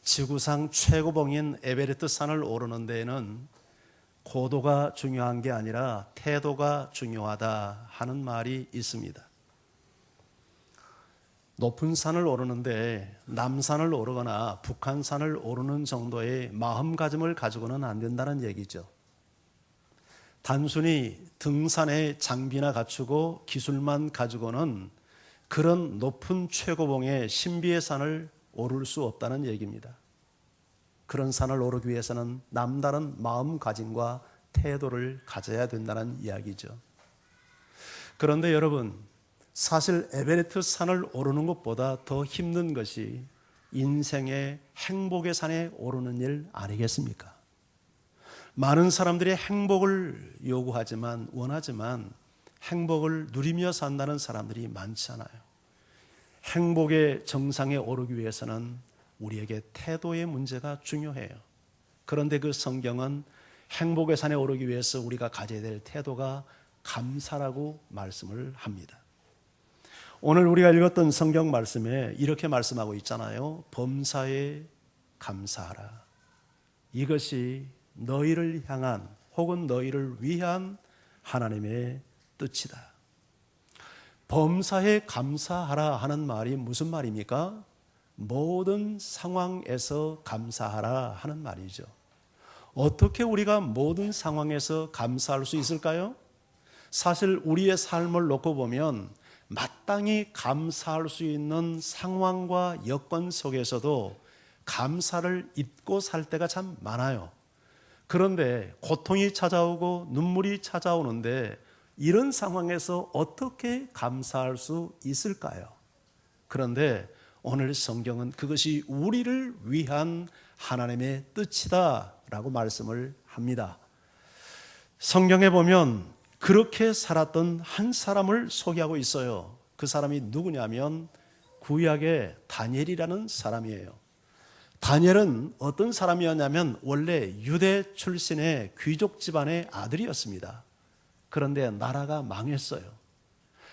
지구상 최고봉인 에베레스트 산을 오르는 데에는 고도가 중요한 게 아니라 태도가 중요하다 하는 말이 있습니다. 높은 산을 오르는데 남산을 오르거나 북한산을 오르는 정도의 마음가짐을 가지고는 안 된다는 얘기죠. 단순히 등산의 장비나 갖추고 기술만 가지고는 그런 높은 최고봉의 신비의 산을 오를 수 없다는 얘기입니다. 그런 산을 오르기 위해서는 남다른 마음가짐과 태도를 가져야 된다는 이야기죠. 그런데 여러분, 사실 에베레스트 산을 오르는 것보다 더 힘든 것이 인생의 행복의 산에 오르는 일 아니겠습니까? 많은 사람들이 행복을 요구하지만 원하지만 행복을 누리며 산다는 사람들이 많잖아요. 행복의 정상에 오르기 위해서는 우리에게 태도의 문제가 중요해요. 그런데 그 성경은 행복의 산에 오르기 위해서 우리가 가져야 될 태도가 감사라고 말씀을 합니다. 오늘 우리가 읽었던 성경 말씀에 이렇게 말씀하고 있잖아요. 범사에 감사하라. 이것이 너희를 향한 혹은 너희를 위한 하나님의 뜻이다. 범사에 감사하라 하는 말이 무슨 말입니까? 모든 상황에서 감사하라 하는 말이죠. 어떻게 우리가 모든 상황에서 감사할 수 있을까요? 사실 우리의 삶을 놓고 보면 마땅히 감사할 수 있는 상황과 여건 속에서도 감사를 잊고 살 때가 참 많아요. 그런데 고통이 찾아오고 눈물이 찾아오는데 이런 상황에서 어떻게 감사할 수 있을까요? 그런데 오늘 성경은 그것이 우리를 위한 하나님의 뜻이다 라고 말씀을 합니다. 성경에 보면 그렇게 살았던 한 사람을 소개하고 있어요. 그 사람이 누구냐면 구약의 다니엘이라는 사람이에요. 다니엘은 어떤 사람이었냐면 원래 유대 출신의 귀족 집안의 아들이었습니다. 그런데 나라가 망했어요.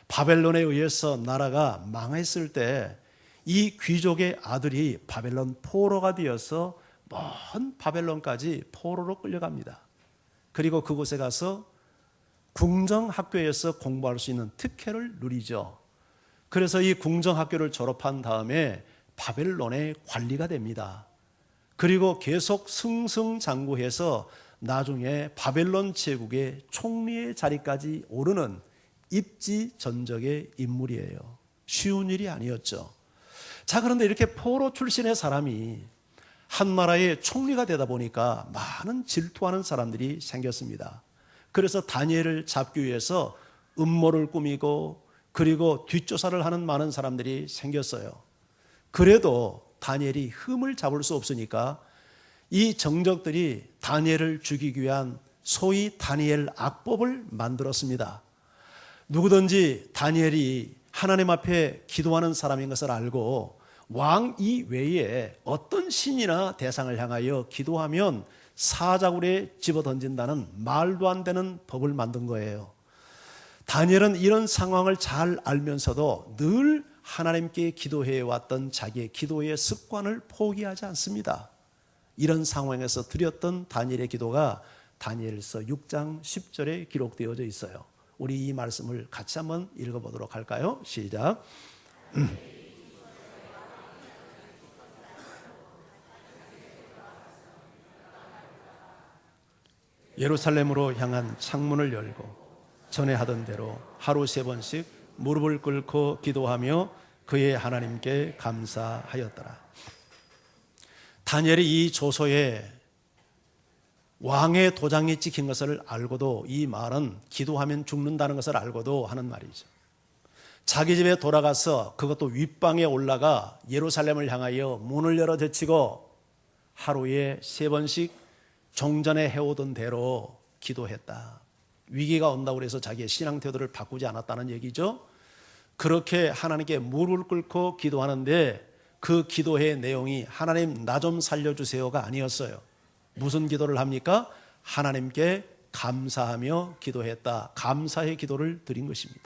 바벨론에 의해서 나라가 망했을 때 이 귀족의 아들이 바벨론 포로가 되어서 먼 바벨론까지 포로로 끌려갑니다. 그리고 그곳에 가서 궁정학교에서 공부할 수 있는 특혜를 누리죠. 그래서 이 궁정학교를 졸업한 다음에 바벨론의 관리가 됩니다. 그리고 계속 승승장구해서 나중에 바벨론 제국의 총리의 자리까지 오르는 입지전적의 인물이에요. 쉬운 일이 아니었죠. 자, 그런데 이렇게 포로 출신의 사람이 한 나라의 총리가 되다 보니까 많은 질투하는 사람들이 생겼습니다. 그래서 다니엘을 잡기 위해서 음모를 꾸미고 그리고 뒷조사를 하는 많은 사람들이 생겼어요. 그래도 다니엘이 흠을 잡을 수 없으니까 이 정적들이 다니엘을 죽이기 위한 소위 다니엘 악법을 만들었습니다. 누구든지 다니엘이 하나님 앞에 기도하는 사람인 것을 알고 왕 이외에 어떤 신이나 대상을 향하여 기도하면 사자굴에 집어던진다는 말도 안 되는 법을 만든 거예요. 다니엘은 이런 상황을 잘 알면서도 늘 하나님께 기도해왔던 자기의 기도의 습관을 포기하지 않습니다. 이런 상황에서 드렸던 다니엘의 기도가 다니엘서 6장 10절에 기록되어져 있어요. 우리 이 말씀을 같이 한번 읽어보도록 할까요? 시작. 예루살렘으로 향한 창문을 열고 전에 하던 대로 하루 3번씩 무릎을 꿇고 기도하며 그의 하나님께 감사하였더라. 다니엘이 이 조서에 왕의 도장이 찍힌 것을 알고도 이 말은 기도하면 죽는다는 것을 알고도 하는 말이죠. 자기 집에 돌아가서 그것도 윗방에 올라가 예루살렘을 향하여 문을 열어 제치고 하루에 3번씩 종전에 해오던 대로 기도했다. 위기가 온다고 해서 자기의 신앙 태도를 바꾸지 않았다는 얘기죠. 그렇게 하나님께 무릎을 꿇고 기도하는데 그 기도의 내용이 하나님 나 좀 살려주세요가 아니었어요. 무슨 기도를 합니까? 하나님께 감사하며 기도했다. 감사의 기도를 드린 것입니다.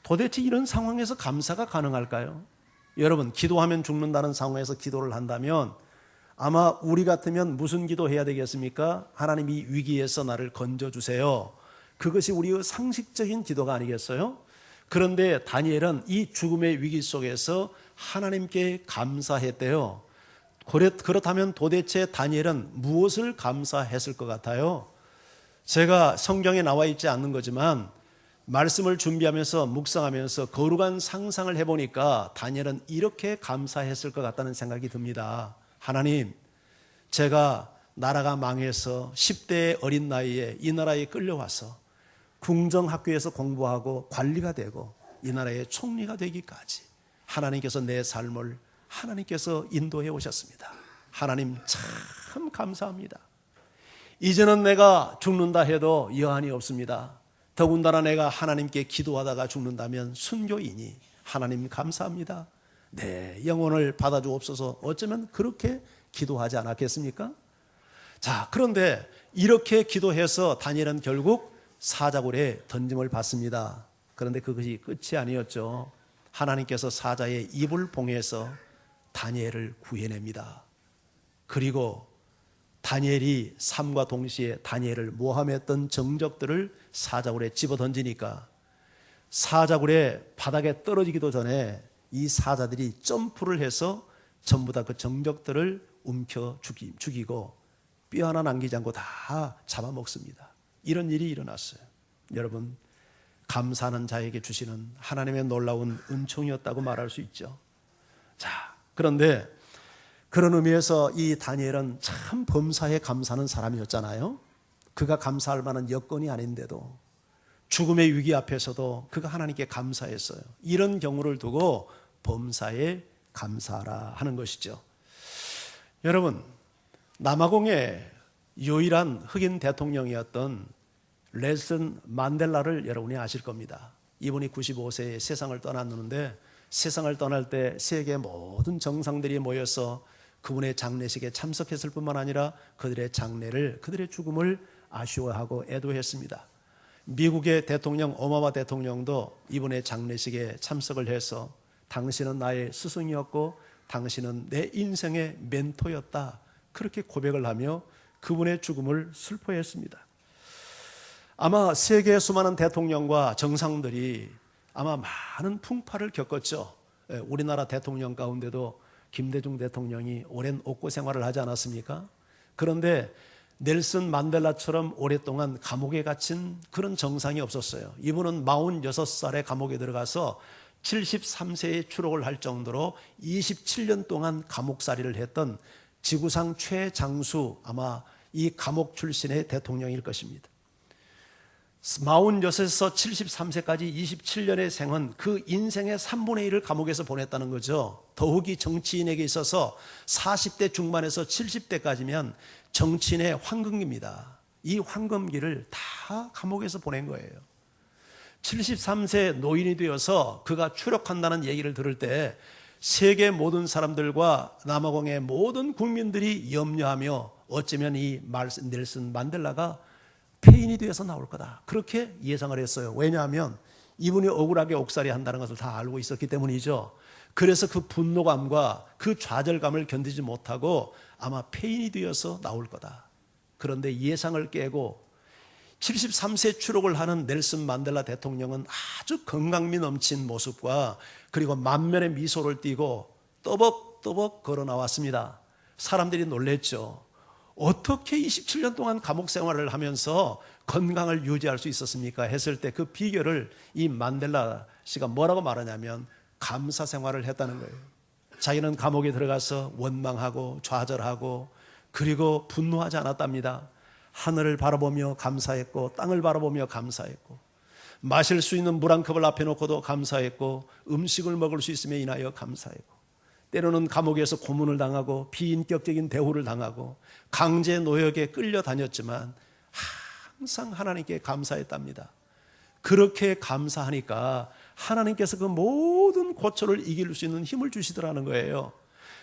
도대체 이런 상황에서 감사가 가능할까요? 여러분, 기도하면 죽는다는 상황에서 기도를 한다면 아마 우리 같으면 무슨 기도해야 되겠습니까? 하나님 이 위기에서 나를 건져주세요. 그것이 우리의 상식적인 기도가 아니겠어요? 그런데 다니엘은 이 죽음의 위기 속에서 하나님께 감사했대요. 그렇다면 도대체 다니엘은 무엇을 감사했을 것 같아요? 제가 성경에 나와 있지 않는 거지만 말씀을 준비하면서 묵상하면서 거룩한 상상을 해보니까 다니엘은 이렇게 감사했을 것 같다는 생각이 듭니다. 하나님, 제가 나라가 망해서 10대의 어린 나이에 이 나라에 끌려와서 궁정학교에서 공부하고 관리가 되고 이 나라의 총리가 되기까지 하나님께서 내 삶을 하나님께서 인도해 오셨습니다. 하나님 참 감사합니다. 이제는 내가 죽는다 해도 여한이 없습니다. 더군다나 내가 하나님께 기도하다가 죽는다면 순교이니 하나님 감사합니다. 내 영혼을 받아주옵소서. 어쩌면 그렇게 기도하지 않았겠습니까? 자, 그런데 이렇게 기도해서 다니엘은 결국 사자굴에 던짐을 받습니다. 그런데 그것이 끝이 아니었죠. 하나님께서 사자의 입을 봉해서 다니엘을 구해냅니다. 그리고 다니엘이 삶과 동시에 다니엘을 모함했던 정적들을 사자굴에 집어 던지니까 사자굴에 바닥에 떨어지기도 전에 이 사자들이 점프를 해서 전부 다 그 정적들을 움켜 죽이고 뼈 하나 남기지 않고 다 잡아먹습니다. 이런 일이 일어났어요. 여러분, 감사하는 자에게 주시는 하나님의 놀라운 은총이었다고 말할 수 있죠. 자, 그런데 그런 의미에서 이 다니엘은 참 범사에 감사하는 사람이었잖아요. 그가 감사할 만한 여건이 아닌데도 죽음의 위기 앞에서도 그가 하나님께 감사했어요. 이런 경우를 두고 범사에 감사하라 하는 것이죠. 여러분, 남아공의 유일한 흑인 대통령이었던 넬슨 만델라를 여러분이 아실 겁니다. 이분이 95세에 세상을 떠났는데 세상을 떠날 때 세계 모든 정상들이 모여서 그분의 장례식에 참석했을 뿐만 아니라 그들의 장례를, 그들의 죽음을 아쉬워하고 애도했습니다. 미국의 대통령 오바마 대통령도 이분의 장례식에 참석을 해서 당신은 나의 스승이었고 당신은 내 인생의 멘토였다, 그렇게 고백을 하며 그분의 죽음을 슬퍼했습니다. 아마 세계의 수많은 대통령과 정상들이 아마 많은 풍파를 겪었죠. 우리나라 대통령 가운데도 김대중 대통령이 오랜 옥고 생활을 하지 않았습니까? 그런데 넬슨 만델라처럼 오랫동안 감옥에 갇힌 그런 정상이 없었어요. 이분은 46살에 감옥에 들어가서 73세에 추록을 할 정도로 27년 동안 감옥살이를 했던 지구상 최장수, 아마 이 감옥 출신의 대통령일 것입니다. 46에서 73세까지 27년의 생은 그 인생의 3분의 1을 감옥에서 보냈다는 거죠. 더욱이 정치인에게 있어서 40대 중반에서 70대까지면 정치인의 황금기입니다. 이 황금기를 다 감옥에서 보낸 거예요. 73세 노인이 되어서 그가 추록한다는 얘기를 들을 때 세계 모든 사람들과 남아공의 모든 국민들이 염려하며 어쩌면 이 넬슨 만델라가 폐인이 되어서 나올 거다, 그렇게 예상을 했어요. 왜냐하면 이분이 억울하게 옥살이 한다는 것을 다 알고 있었기 때문이죠. 그래서 그 분노감과 그 좌절감을 견디지 못하고 아마 폐인이 되어서 나올 거다. 그런데 예상을 깨고 73세 추록을 하는 넬슨 만델라 대통령은 아주 건강미 넘친 모습과 그리고 만면의 미소를 띠고 떠벅떠벅 걸어 나왔습니다. 사람들이 놀랬죠. 어떻게 27년 동안 감옥 생활을 하면서 건강을 유지할 수 있었습니까? 했을 때 그 비결을 이 만델라 씨가 뭐라고 말하냐면 감사 생활을 했다는 거예요. 자기는 감옥에 들어가서 원망하고 좌절하고 그리고 분노하지 않았답니다. 하늘을 바라보며 감사했고 땅을 바라보며 감사했고 마실 수 있는 물 한 컵을 앞에 놓고도 감사했고 음식을 먹을 수 있음에 인하여 감사했고 때로는 감옥에서 고문을 당하고 비인격적인 대우를 당하고 강제 노역에 끌려다녔지만 항상 하나님께 감사했답니다. 그렇게 감사하니까 하나님께서 그 모든 고초를 이길 수 있는 힘을 주시더라는 거예요.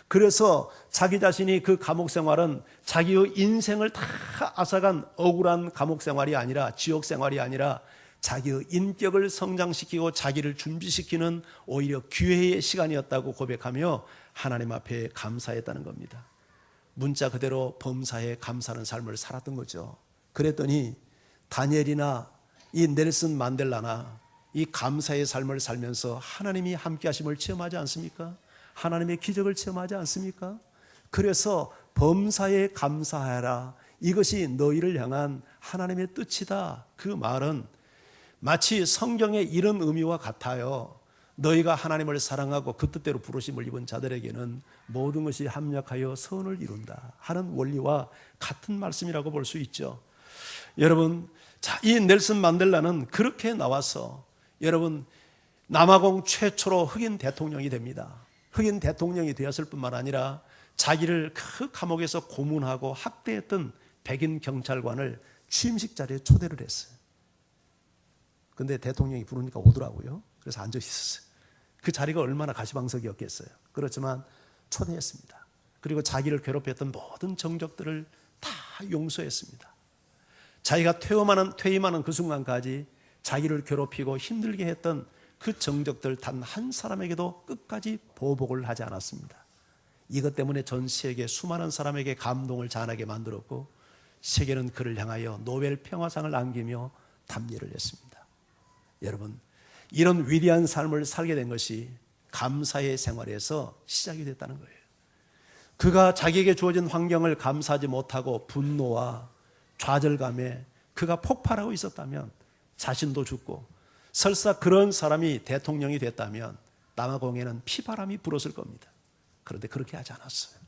그래서 자기 자신이 그 감옥 생활은 자기의 인생을 다 앗아간 억울한 감옥 생활이 아니라, 지옥 생활이 아니라 자기의 인격을 성장시키고 자기를 준비시키는 오히려 기회의 시간이었다고 고백하며 하나님 앞에 감사했다는 겁니다. 문자 그대로 범사에 감사하는 삶을 살았던 거죠. 그랬더니 다니엘이나 이 넬슨 만델라나 이 감사의 삶을 살면서 하나님이 함께 하심을 체험하지 않습니까? 하나님의 기적을 체험하지 않습니까? 그래서 범사에 감사하라, 이것이 너희를 향한 하나님의 뜻이다. 그 말은 마치 성경의 이런 의미와 같아요. 너희가 하나님을 사랑하고 그 뜻대로 부르심을 입은 자들에게는 모든 것이 합력하여 선을 이룬다 하는 원리와 같은 말씀이라고 볼 수 있죠. 여러분, 자, 이 넬슨 만델라는 그렇게 나와서 여러분 남아공 최초로 흑인 대통령이 됩니다. 흑인 대통령이 되었을 뿐만 아니라 자기를 그 감옥에서 고문하고 학대했던 백인 경찰관을 취임식 자리에 초대를 했어요. 근데 대통령이 부르니까 오더라고요. 그래서 앉아 있었어요. 그 자리가 얼마나 가시방석이었겠어요. 그렇지만 초대했습니다. 그리고 자기를 괴롭혔던 모든 정적들을 다 용서했습니다. 자기가 퇴임하는 그 순간까지 자기를 괴롭히고 힘들게 했던 그 정적들 단 한 사람에게도 끝까지 보복을 하지 않았습니다. 이것 때문에 전 세계 수많은 사람에게 감동을 자아나게 만들었고 세계는 그를 향하여 노벨 평화상을 안기며 답례를 했습니다. 여러분, 이런 위대한 삶을 살게 된 것이 감사의 생활에서 시작이 됐다는 거예요. 그가 자기에게 주어진 환경을 감사하지 못하고 분노와 좌절감에 그가 폭발하고 있었다면 자신도 죽고, 설사 그런 사람이 대통령이 됐다면 남아공에는 피바람이 불었을 겁니다. 그런데 그렇게 하지 않았어요.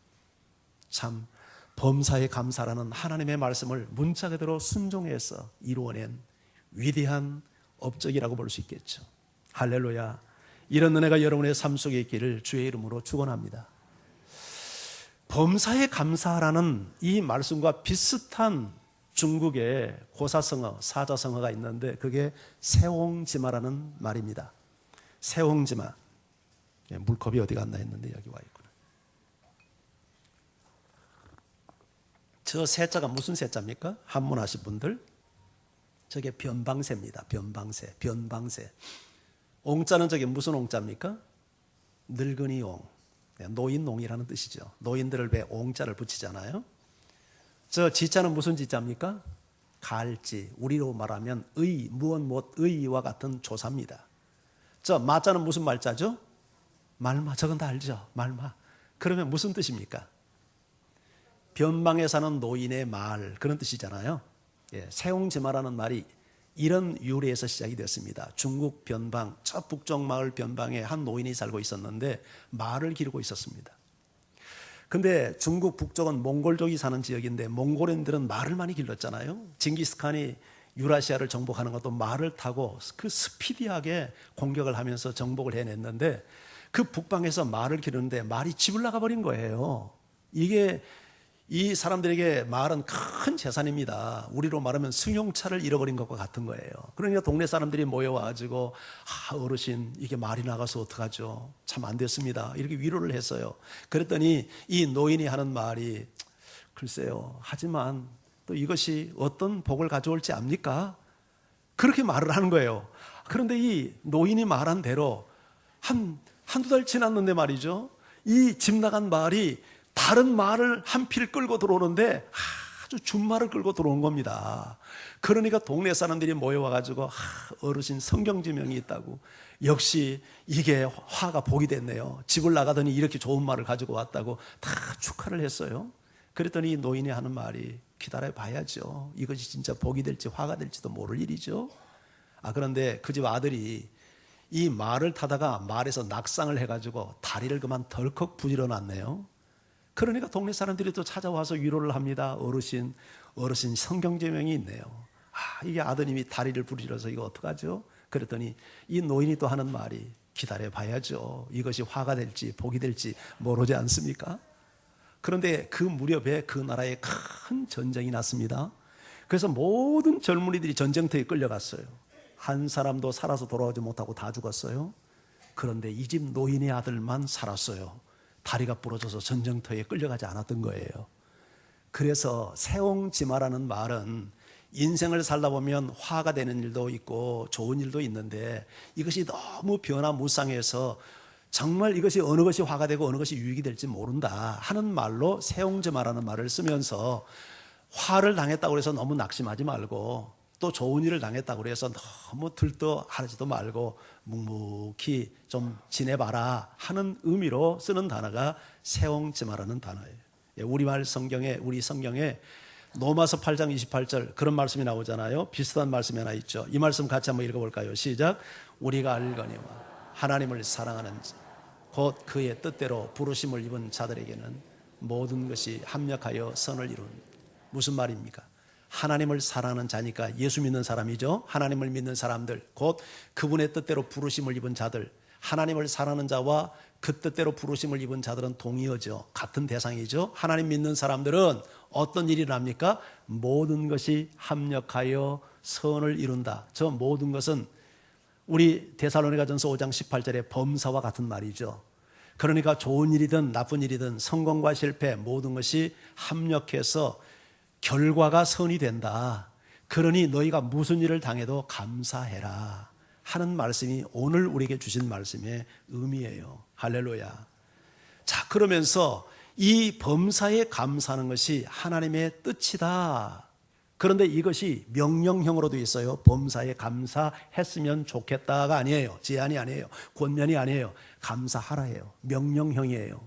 참 범사에 감사라는 하나님의 말씀을 문자 그대로 순종해서 이루어낸 위대한 업적이라고 볼 수 있겠죠. 할렐루야. 이런 은혜가 여러분의 삶 속에 있기를 주의 이름으로 축원합니다. 범사에 감사라는 이 말씀과 비슷한 중국의 고사성어, 사자성어가 있는데 그게 세옹지마라는 말입니다. 세옹지마. 물컵이 어디 갔나 했는데 여기 와 있구나. 저 세자가 무슨 세자입니까? 한문하신 분들? 저게 변방세입니다. 변방세, 변방세. 옹자는 저게 무슨 옹자입니까? 늙은이 옹, 노인농이라는 뜻이죠. 노인들을 왜 옹자를 붙이잖아요. 저 지자는 무슨 지자입니까? 갈지, 우리로 말하면 의, 무엇 의와 같은 조사입니다. 저 마자는 무슨 말자죠? 말마, 저건 다 알죠? 말마. 그러면 무슨 뜻입니까? 변방에 사는 노인의 말, 그런 뜻이잖아요. 예, 세옹지마라는 말이 이런 유래에서 시작이 됐습니다. 중국 변방, 저 북쪽 마을 변방에 한 노인이 살고 있었는데 말을 기르고 있었습니다. 근데 중국 북쪽은 몽골족이 사는 지역인데 몽골인들은 말을 많이 길렀잖아요. 징기스칸이 유라시아를 정복하는 것도 말을 타고 그 스피디하게 공격을 하면서 정복을 해냈는데 그 북방에서 말을 기르는데 말이 집을 나가버린 거예요. 이게 이 사람들에게 말은 큰 재산입니다. 우리로 말하면 승용차를 잃어버린 것과 같은 거예요. 그러니까 동네 사람들이 모여와가지고 어르신 이게 말이 나가서 어떡하죠? 참 안 됐습니다. 이렇게 위로를 했어요. 그랬더니 이 노인이 하는 말이 글쎄요, 하지만 또 이것이 어떤 복을 가져올지 압니까? 그렇게 말을 하는 거예요. 그런데 이 노인이 말한 대로 한두 달 지났는데 말이죠, 이 집 나간 말이 다른 말을 한 필 끌고 들어오는데 아주 준말을 끌고 들어온 겁니다. 그러니까 동네 사람들이 모여와가지고 어르신 성경지명이 있다고, 역시 이게 화가 복이 됐네요. 집을 나가더니 이렇게 좋은 말을 가지고 왔다고 다 축하를 했어요. 그랬더니 노인이 하는 말이 기다려 봐야죠. 이것이 진짜 복이 될지 화가 될지도 모를 일이죠. 그런데 그 집 아들이 이 말을 타다가 말에서 낙상을 해가지고 다리를 그만 덜컥 부질러 놨네요. 그러니까 동네 사람들이 또 찾아와서 위로를 합니다. 어르신 성경제명이 있네요. 이게 아드님이 다리를 부러져서 이거 어떡하죠? 그랬더니 이 노인이 또 하는 말이 기다려 봐야죠. 이것이 화가 될지 복이 될지 모르지 않습니까? 그런데 그 무렵에 그 나라에 큰 전쟁이 났습니다. 그래서 모든 젊은이들이 전쟁터에 끌려갔어요. 한 사람도 살아서 돌아오지 못하고 다 죽었어요. 그런데 이 집 노인의 아들만 살았어요. 다리가 부러져서 전쟁터에 끌려가지 않았던 거예요. 그래서 세옹지마라는 말은 인생을 살다 보면 화가 되는 일도 있고 좋은 일도 있는데 이것이 너무 변화무쌍해서 정말 이것이 어느 것이 화가 되고 어느 것이 유익이 될지 모른다 하는 말로 세옹지마라는 말을 쓰면서 화를 당했다고 해서 너무 낙심하지 말고 또 좋은 일을 당했다고 해서 너무 들떠하지도 말고 묵묵히 좀 지내봐라 하는 의미로 쓰는 단어가 세옹지마라는 단어예요. 우리 성경에 로마서 8장 28절 그런 말씀이 나오잖아요. 비슷한 말씀이 하나 있죠. 이 말씀 같이 한번 읽어볼까요? 시작. 우리가 알거니와 하나님을 사랑하는 자 곧 그의 뜻대로 부르심을 입은 자들에게는 모든 것이 합력하여 선을 이룬. 무슨 말입니까? 하나님을 사랑하는 자니까 예수 믿는 사람이죠. 하나님을 믿는 사람들, 곧 그분의 뜻대로 부르심을 입은 자들, 하나님을 사랑하는 자와 그 뜻대로 부르심을 입은 자들은 동의어죠. 같은 대상이죠. 하나님 믿는 사람들은 어떤 일이 납니까? 모든 것이 합력하여 선을 이룬다. 저 모든 것은 우리 데살로니가전서 5장 18절의 범사와 같은 말이죠. 그러니까 좋은 일이든 나쁜 일이든 성공과 실패 모든 것이 합력해서 결과가 선이 된다. 그러니 너희가 무슨 일을 당해도 감사해라 하는 말씀이 오늘 우리에게 주신 말씀의 의미예요. 할렐루야. 자, 그러면서 이 범사에 감사하는 것이 하나님의 뜻이다. 그런데 이것이 명령형으로 되어 있어요. 범사에 감사했으면 좋겠다가 아니에요. 제안이 아니에요. 권면이 아니에요. 감사하라예요. 명령형이에요.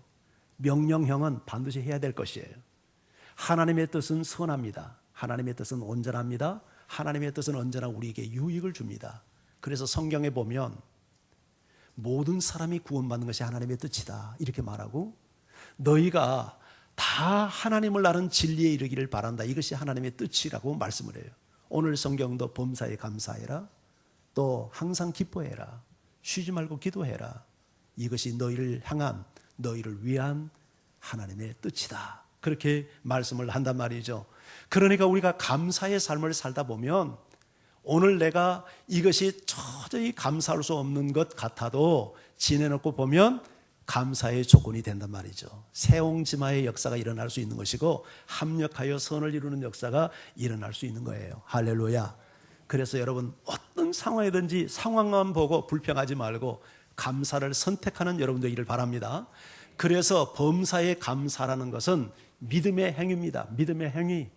명령형은 반드시 해야 될 것이에요. 하나님의 뜻은 선합니다. 하나님의 뜻은 온전합니다. 하나님의 뜻은 언제나 우리에게 유익을 줍니다. 그래서 성경에 보면 모든 사람이 구원받는 것이 하나님의 뜻이다 이렇게 말하고, 너희가 다 하나님을 아는 진리에 이르기를 바란다, 이것이 하나님의 뜻이라고 말씀을 해요. 오늘 성경도 범사에 감사해라, 또 항상 기뻐해라, 쉬지 말고 기도해라, 이것이 너희를 향한, 너희를 위한 하나님의 뜻이다, 그렇게 말씀을 한단 말이죠. 그러니까 우리가 감사의 삶을 살다 보면 오늘 내가 이것이 도저히 감사할 수 없는 것 같아도 지내놓고 보면 감사의 조건이 된단 말이죠. 세옹지마의 역사가 일어날 수 있는 것이고 합력하여 선을 이루는 역사가 일어날 수 있는 거예요. 할렐루야. 그래서 여러분 어떤 상황이든지 상황만 보고 불평하지 말고 감사를 선택하는 여러분들이기를 바랍니다. 그래서 범사에 감사라는 것은 믿음의 행위입니다. 믿음의 행위.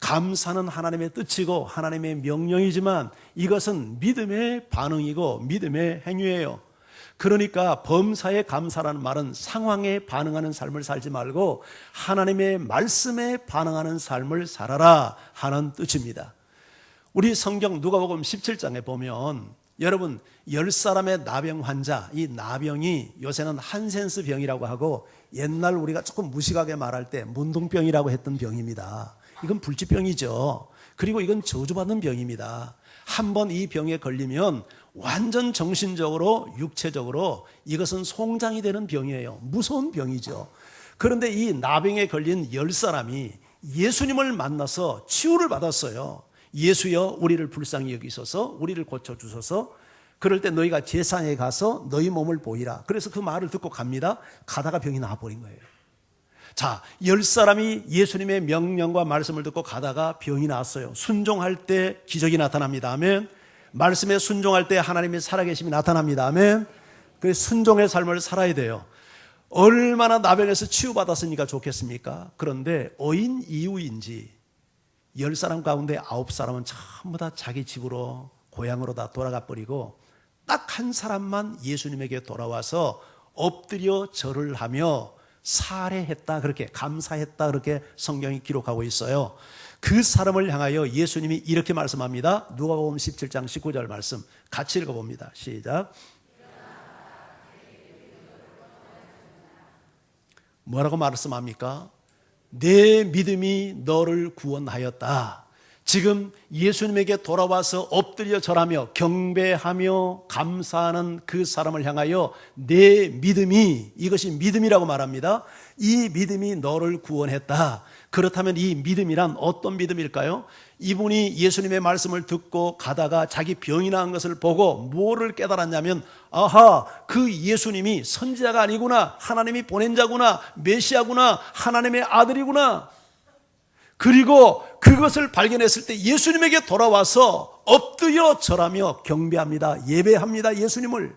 감사는 하나님의 뜻이고 하나님의 명령이지만 이것은 믿음의 반응이고 믿음의 행위예요. 그러니까 범사에 감사라는 말은 상황에 반응하는 삶을 살지 말고 하나님의 말씀에 반응하는 삶을 살아라 하는 뜻입니다. 우리 성경 누가복음 17장에 보면 여러분 10사람의 나병 환자, 이 나병이 요새는 한센스 병이라고 하고 옛날 우리가 조금 무식하게 말할 때 문둥병이라고 했던 병입니다. 이건 불치병이죠. 그리고 이건 저주받는 병입니다. 한번 이 병에 걸리면 완전 정신적으로 육체적으로 이것은 송장이 되는 병이에요. 무서운 병이죠. 그런데 이 나병에 걸린 10사람이 예수님을 만나서 치유를 받았어요. 예수여 우리를 불쌍히 여기소서, 우리를 고쳐주소서, 그럴 때 너희가 제사장에 가서 너희 몸을 보이라. 그래서 그 말을 듣고 갑니다. 가다가 병이 나아버린 거예요. 자, 10사람이 예수님의 명령과 말씀을 듣고 가다가 병이 나았어요. 순종할 때 기적이 나타납니다. 아멘. 말씀에 순종할 때 하나님의 살아계심이 나타납니다. 아멘. 그 순종의 삶을 살아야 돼요. 얼마나 나병에서 치유받았으니까 좋겠습니까? 그런데 어인 이후인지 10사람 가운데 9사람은 전부 다 자기 집으로 고향으로 다 돌아가 버리고 딱 한 사람만 예수님에게 돌아와서 엎드려 절을 하며 살해했다, 그렇게 감사했다, 그렇게 성경이 기록하고 있어요. 그 사람을 향하여 예수님이 이렇게 말씀합니다. 누가복음 17장 19절 말씀 같이 읽어봅니다. 시작. 뭐라고 말씀합니까? 내 믿음이 너를 구원하였다. 지금 예수님에게 돌아와서 엎드려 절하며 경배하며 감사하는 그 사람을 향하여 내 믿음이, 이것이 믿음이라고 말합니다. 이 믿음이 너를 구원했다. 그렇다면 이 믿음이란 어떤 믿음일까요? 이분이 예수님의 말씀을 듣고 가다가 자기 병이 나은 것을 보고 뭐를 깨달았냐면, 아하, 그 예수님이 선지자가 아니구나, 하나님이 보낸 자구나, 메시아구나, 하나님의 아들이구나. 그리고 그것을 발견했을 때 예수님에게 돌아와서 엎드려 절하며 경배합니다. 예배합니다. 예수님을.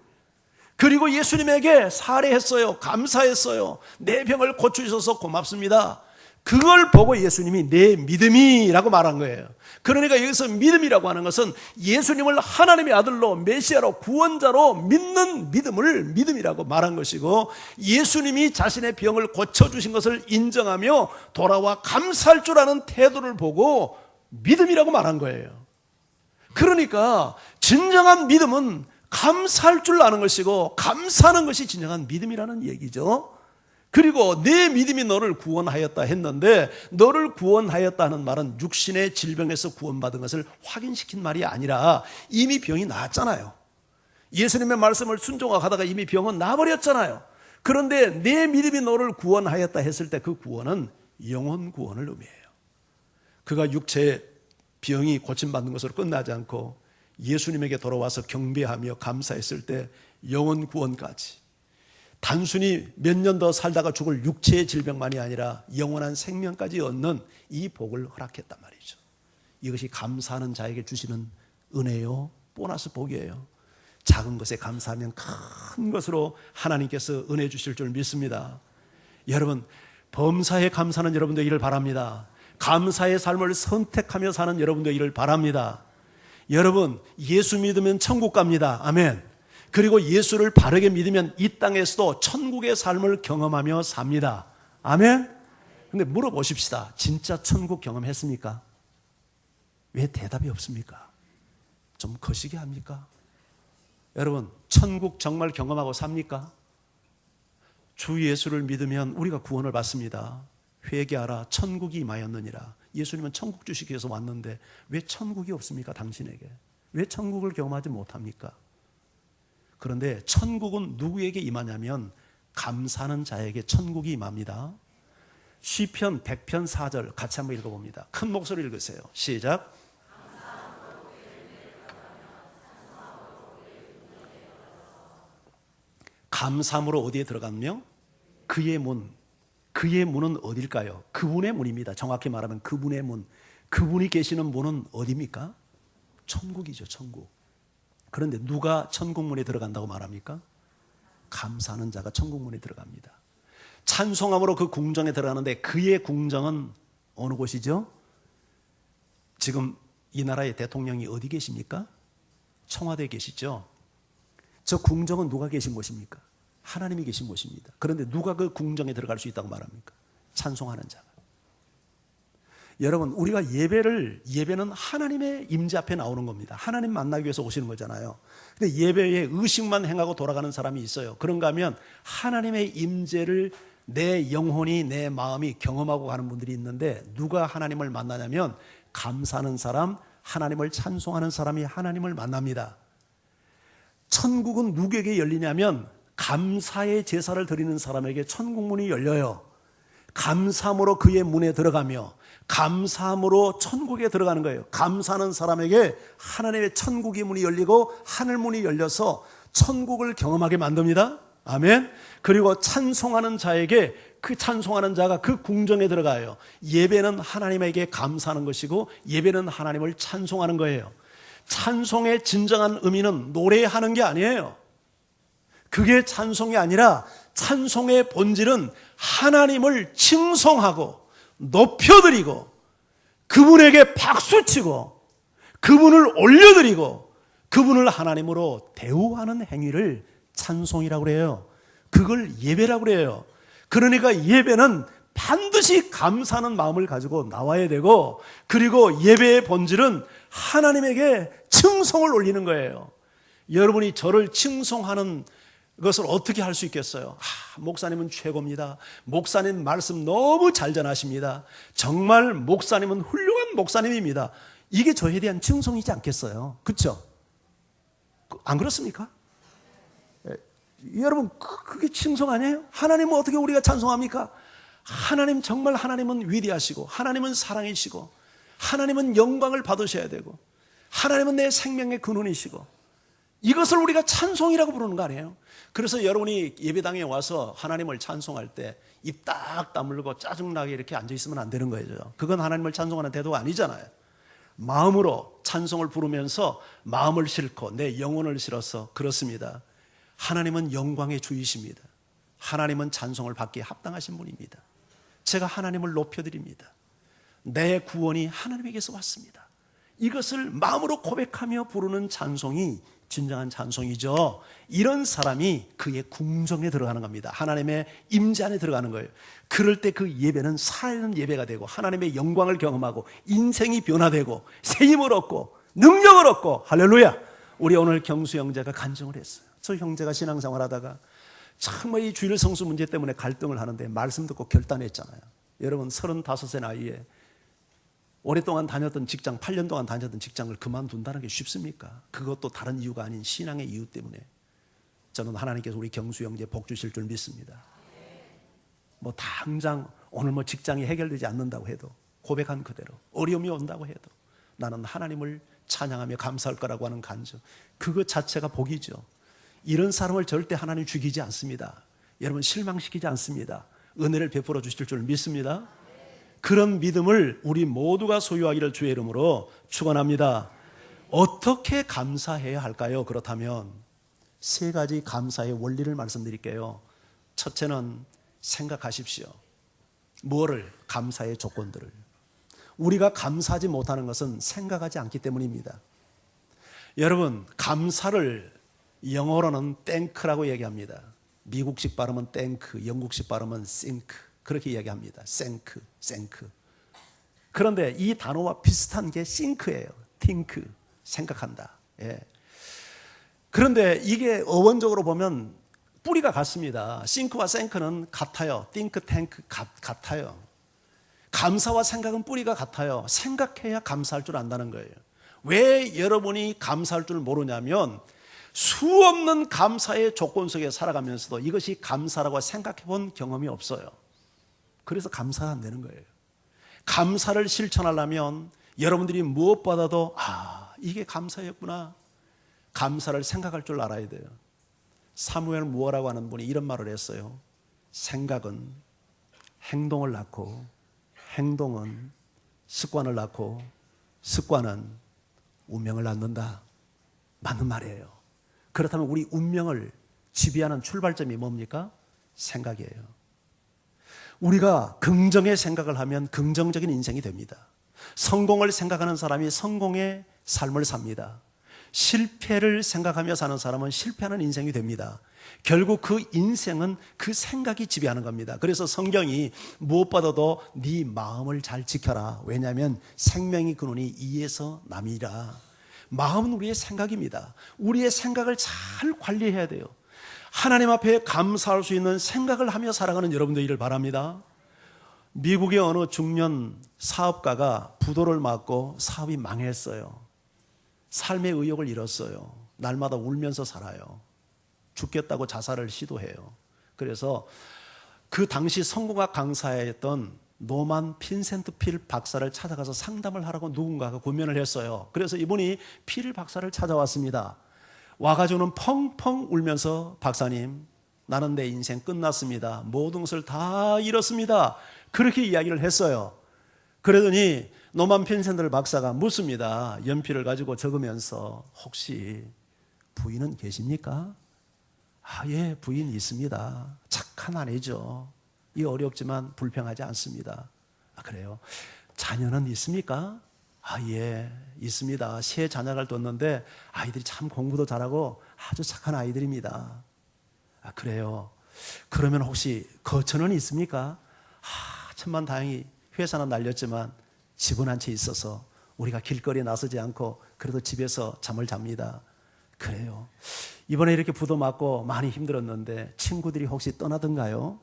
그리고 예수님에게 살해했어요. 감사했어요. 내 병을 고쳐주셔서 고맙습니다. 그걸 보고 예수님이 내 믿음이라고 말한 거예요. 그러니까 여기서 믿음이라고 하는 것은 예수님을 하나님의 아들로 메시아로 구원자로 믿는 믿음을 믿음이라고 말한 것이고, 예수님이 자신의 병을 고쳐주신 것을 인정하며 돌아와 감사할 줄 아는 태도를 보고 믿음이라고 말한 거예요. 그러니까 진정한 믿음은 감사할 줄 아는 것이고, 감사하는 것이 진정한 믿음이라는 얘기죠. 그리고 내 믿음이 너를 구원하였다 했는데, 너를 구원하였다 하는 말은 육신의 질병에서 구원받은 것을 확인시킨 말이 아니라 이미 병이 나았잖아요. 예수님의 말씀을 순종하다가 이미 병은 나아버렸잖아요. 그런데 내 믿음이 너를 구원하였다 했을 때 그 구원은 영혼 구원을 의미해요. 그가 육체의 병이 고침받는 것으로 끝나지 않고 예수님에게 돌아와서 경배하며 감사했을 때 영혼 구원까지, 단순히 몇 년 더 살다가 죽을 육체의 질병만이 아니라 영원한 생명까지 얻는 이 복을 허락했단 말이죠. 이것이 감사하는 자에게 주시는 은혜요, 보너스 복이에요. 작은 것에 감사하면 큰 것으로 하나님께서 은혜 주실 줄 믿습니다. 여러분, 범사에 감사하는 여러분도 이를 바랍니다. 감사의 삶을 선택하며 사는 여러분도 이를 바랍니다. 여러분, 예수 믿으면 천국 갑니다. 아멘. 그리고 예수를 바르게 믿으면 이 땅에서도 천국의 삶을 경험하며 삽니다. 아멘. 근데 물어보십시다. 진짜 천국 경험했습니까? 왜 대답이 없습니까? 좀 거시기 합니까? 여러분, 천국 정말 경험하고 삽니까? 주 예수를 믿으면 우리가 구원을 받습니다. 회개하라, 천국이 임하였느니라. 예수님은 천국 주시기 위해서 왔는데 왜 천국이 없습니까? 당신에게 왜 천국을 경험하지 못합니까? 그런데 천국은 누구에게 임하냐면 감사하는 자에게 천국이 임합니다. 시편 100편 4절 같이 한번 읽어봅니다. 큰 목소리로 읽으세요. 시작. 감사함으로 어디에 들어갔며? 그의 문. 그의 문은 어딜까요? 그분의 문입니다. 정확히 말하면 그분의 문. 그분이 계시는 문은 어디입니까? 천국이죠, 천국. 그런데 누가 천국문에 들어간다고 말합니까? 감사하는 자가 천국문에 들어갑니다. 찬송함으로 그 궁정에 들어가는데 그의 궁정은 어느 곳이죠? 지금 이 나라의 대통령이 어디 계십니까? 청와대에 계시죠? 저 궁정은 누가 계신 곳입니까? 하나님이 계신 곳입니다. 그런데 누가 그 궁정에 들어갈 수 있다고 말합니까? 찬송하는 자가. 여러분, 우리가 예배는 하나님의 임재 앞에 나오는 겁니다. 하나님 만나기 위해서 오시는 거잖아요. 근데 예배에 의식만 행하고 돌아가는 사람이 있어요. 그런가 하면 하나님의 임재를 내 영혼이, 내 마음이 경험하고 가는 분들이 있는데, 누가 하나님을 만나냐면 감사하는 사람, 하나님을 찬송하는 사람이 하나님을 만납니다. 천국은 누구에게 열리냐면 감사의 제사를 드리는 사람에게 천국문이 열려요. 감사함으로 그의 문에 들어가며 감사함으로 천국에 들어가는 거예요. 감사하는 사람에게 하나님의 천국의 문이 열리고 하늘문이 열려서 천국을 경험하게 만듭니다. 아멘. 그리고 찬송하는 자에게, 그 찬송하는 자가 그 궁정에 들어가요. 예배는 하나님에게 감사하는 것이고 예배는 하나님을 찬송하는 거예요. 찬송의 진정한 의미는 노래하는 게 아니에요. 그게 찬송이 아니라 찬송의 본질은 하나님을 칭송하고 높여드리고 그분에게 박수치고 그분을 올려드리고 그분을 하나님으로 대우하는 행위를 찬송이라고 그래요. 그걸 예배라고 그래요. 그러니까 예배는 반드시 감사하는 마음을 가지고 나와야 되고, 그리고 예배의 본질은 하나님에게 칭송을 올리는 거예요. 여러분이 저를 칭송하는 그것을 어떻게 할 수 있겠어요? 목사님은 최고입니다. 목사님 말씀 너무 잘 전하십니다. 정말 목사님은 훌륭한 목사님입니다. 이게 저에 대한 칭송이지 않겠어요? 그렇죠? 안 그렇습니까? 여러분, 그게 칭송 아니에요? 하나님은 어떻게 우리가 찬송합니까? 하나님, 정말 하나님은 위대하시고 하나님은 사랑이시고 하나님은 영광을 받으셔야 되고 하나님은 내 생명의 근원이시고, 이것을 우리가 찬송이라고 부르는 거 아니에요? 그래서 여러분이 예배당에 와서 하나님을 찬송할 때 입 딱 다물고 짜증나게 이렇게 앉아있으면 안 되는 거예요. 그건 하나님을 찬송하는 태도가 아니잖아요. 마음으로 찬송을 부르면서 마음을 싣고 내 영혼을 실어서, 그렇습니다. 하나님은 영광의 주이십니다. 하나님은 찬송을 받기에 합당하신 분입니다. 제가 하나님을 높여드립니다. 내 구원이 하나님에게서 왔습니다. 이것을 마음으로 고백하며 부르는 찬송이 진정한 찬송이죠. 이런 사람이 그의 궁정에 들어가는 겁니다. 하나님의 임재 안에 들어가는 거예요. 그럴 때 그 예배는 살아있는 예배가 되고 하나님의 영광을 경험하고 인생이 변화되고 새 힘을 얻고 능력을 얻고, 할렐루야. 우리 오늘 경수 형제가 간증을 했어요. 저 형제가 신앙생활 하다가 정말 이 주일 성수 문제 때문에 갈등을 하는데 말씀 듣고 결단했잖아요. 여러분 35세 나이에 오랫동안 다녔던 직장, 8년 동안 다녔던 직장을 그만둔다는 게 쉽습니까? 그것도 다른 이유가 아닌 신앙의 이유 때문에. 저는 하나님께서 우리 경수 형제 복 주실 줄 믿습니다. 뭐 당장 오늘 뭐 직장이 해결되지 않는다고 해도, 고백한 그대로 어려움이 온다고 해도 나는 하나님을 찬양하며 감사할 거라고 하는 간증, 그것 자체가 복이죠. 이런 사람을 절대 하나님 죽이지 않습니다. 여러분 실망시키지 않습니다. 은혜를 베풀어 주실 줄 믿습니다. 그런 믿음을 우리 모두가 소유하기를 주의 이름으로 축원합니다. 어떻게 감사해야 할까요? 그렇다면 세 가지 감사의 원리를 말씀드릴게요. 첫째는 생각하십시오. 뭐를? 감사의 조건들을. 우리가 감사하지 못하는 것은 생각하지 않기 때문입니다. 여러분, 감사를 영어로는 땡크라고 얘기합니다. 미국식 발음은 땡크, 영국식 발음은 싱크, 그렇게 이야기합니다. 생크. 그런데 이 단어와 비슷한 게 싱크예요. 팅크, 생각한다. 예. 그런데 이게 어원적으로 보면 뿌리가 같습니다. 싱크와 생크는 같아요. 띵크, 탱크 같아요. 감사와 생각은 뿌리가 같아요. 생각해야 감사할 줄 안다는 거예요. 왜 여러분이 감사할 줄 모르냐면 수없는 감사의 조건 속에 살아가면서도 이것이 감사라고 생각해 본 경험이 없어요. 그래서 감사가 안 되는 거예요. 감사를 실천하려면 여러분들이 무엇보다도 이게 감사였구나, 감사를 생각할 줄 알아야 돼요. 사무엘 무어라고 하는 분이 이런 말을 했어요. 생각은 행동을 낳고, 행동은 습관을 낳고, 습관은 운명을 낳는다. 맞는 말이에요. 그렇다면 우리 운명을 지배하는 출발점이 뭡니까? 생각이에요. 우리가 긍정의 생각을 하면 긍정적인 인생이 됩니다. 성공을 생각하는 사람이 성공의 삶을 삽니다. 실패를 생각하며 사는 사람은 실패하는 인생이 됩니다. 결국 그 인생은 그 생각이 지배하는 겁니다. 그래서 성경이 무엇보다도 네 마음을 잘 지켜라. 왜냐하면 생명이 근원이 이에서 남이라. 마음은 우리의 생각입니다. 우리의 생각을 잘 관리해야 돼요. 하나님 앞에 감사할 수 있는 생각을 하며 살아가는 여러분들이길 바랍니다. 미국의 어느 중년 사업가가 부도를 맞고 사업이 망했어요. 삶의 의욕을 잃었어요. 날마다 울면서 살아요. 죽겠다고 자살을 시도해요. 그래서 그 당시 성공학 강사였던 노만 핀센트 필 박사를 찾아가서 상담을 하라고 누군가가 권면을 했어요. 그래서 이분이 필 박사를 찾아왔습니다. 와가지고는 펑펑 울면서, 박사님, 나는 내 인생 끝났습니다. 모든 것을 다 잃었습니다. 그렇게 이야기를 했어요. 그러더니 노만 핀센트 박사가 묻습니다. 연필을 가지고 적으면서, 혹시 부인은 계십니까? 예, 부인이 있습니다. 착한 아내죠. 이 어렵지만 불평하지 않습니다. 그래요? 자녀는 있습니까? 예, 있습니다. 세 자녀를 뒀는데 아이들이 참 공부도 잘하고 아주 착한 아이들입니다. 그래요? 그러면 혹시 거처는 있습니까? 천만다행히 회사는 날렸지만 집은 한 채 있어서 우리가 길거리에 나서지 않고 그래도 집에서 잠을 잡니다. 그래요? 이번에 이렇게 부도 맞고 많이 힘들었는데 친구들이 혹시 떠나던가요?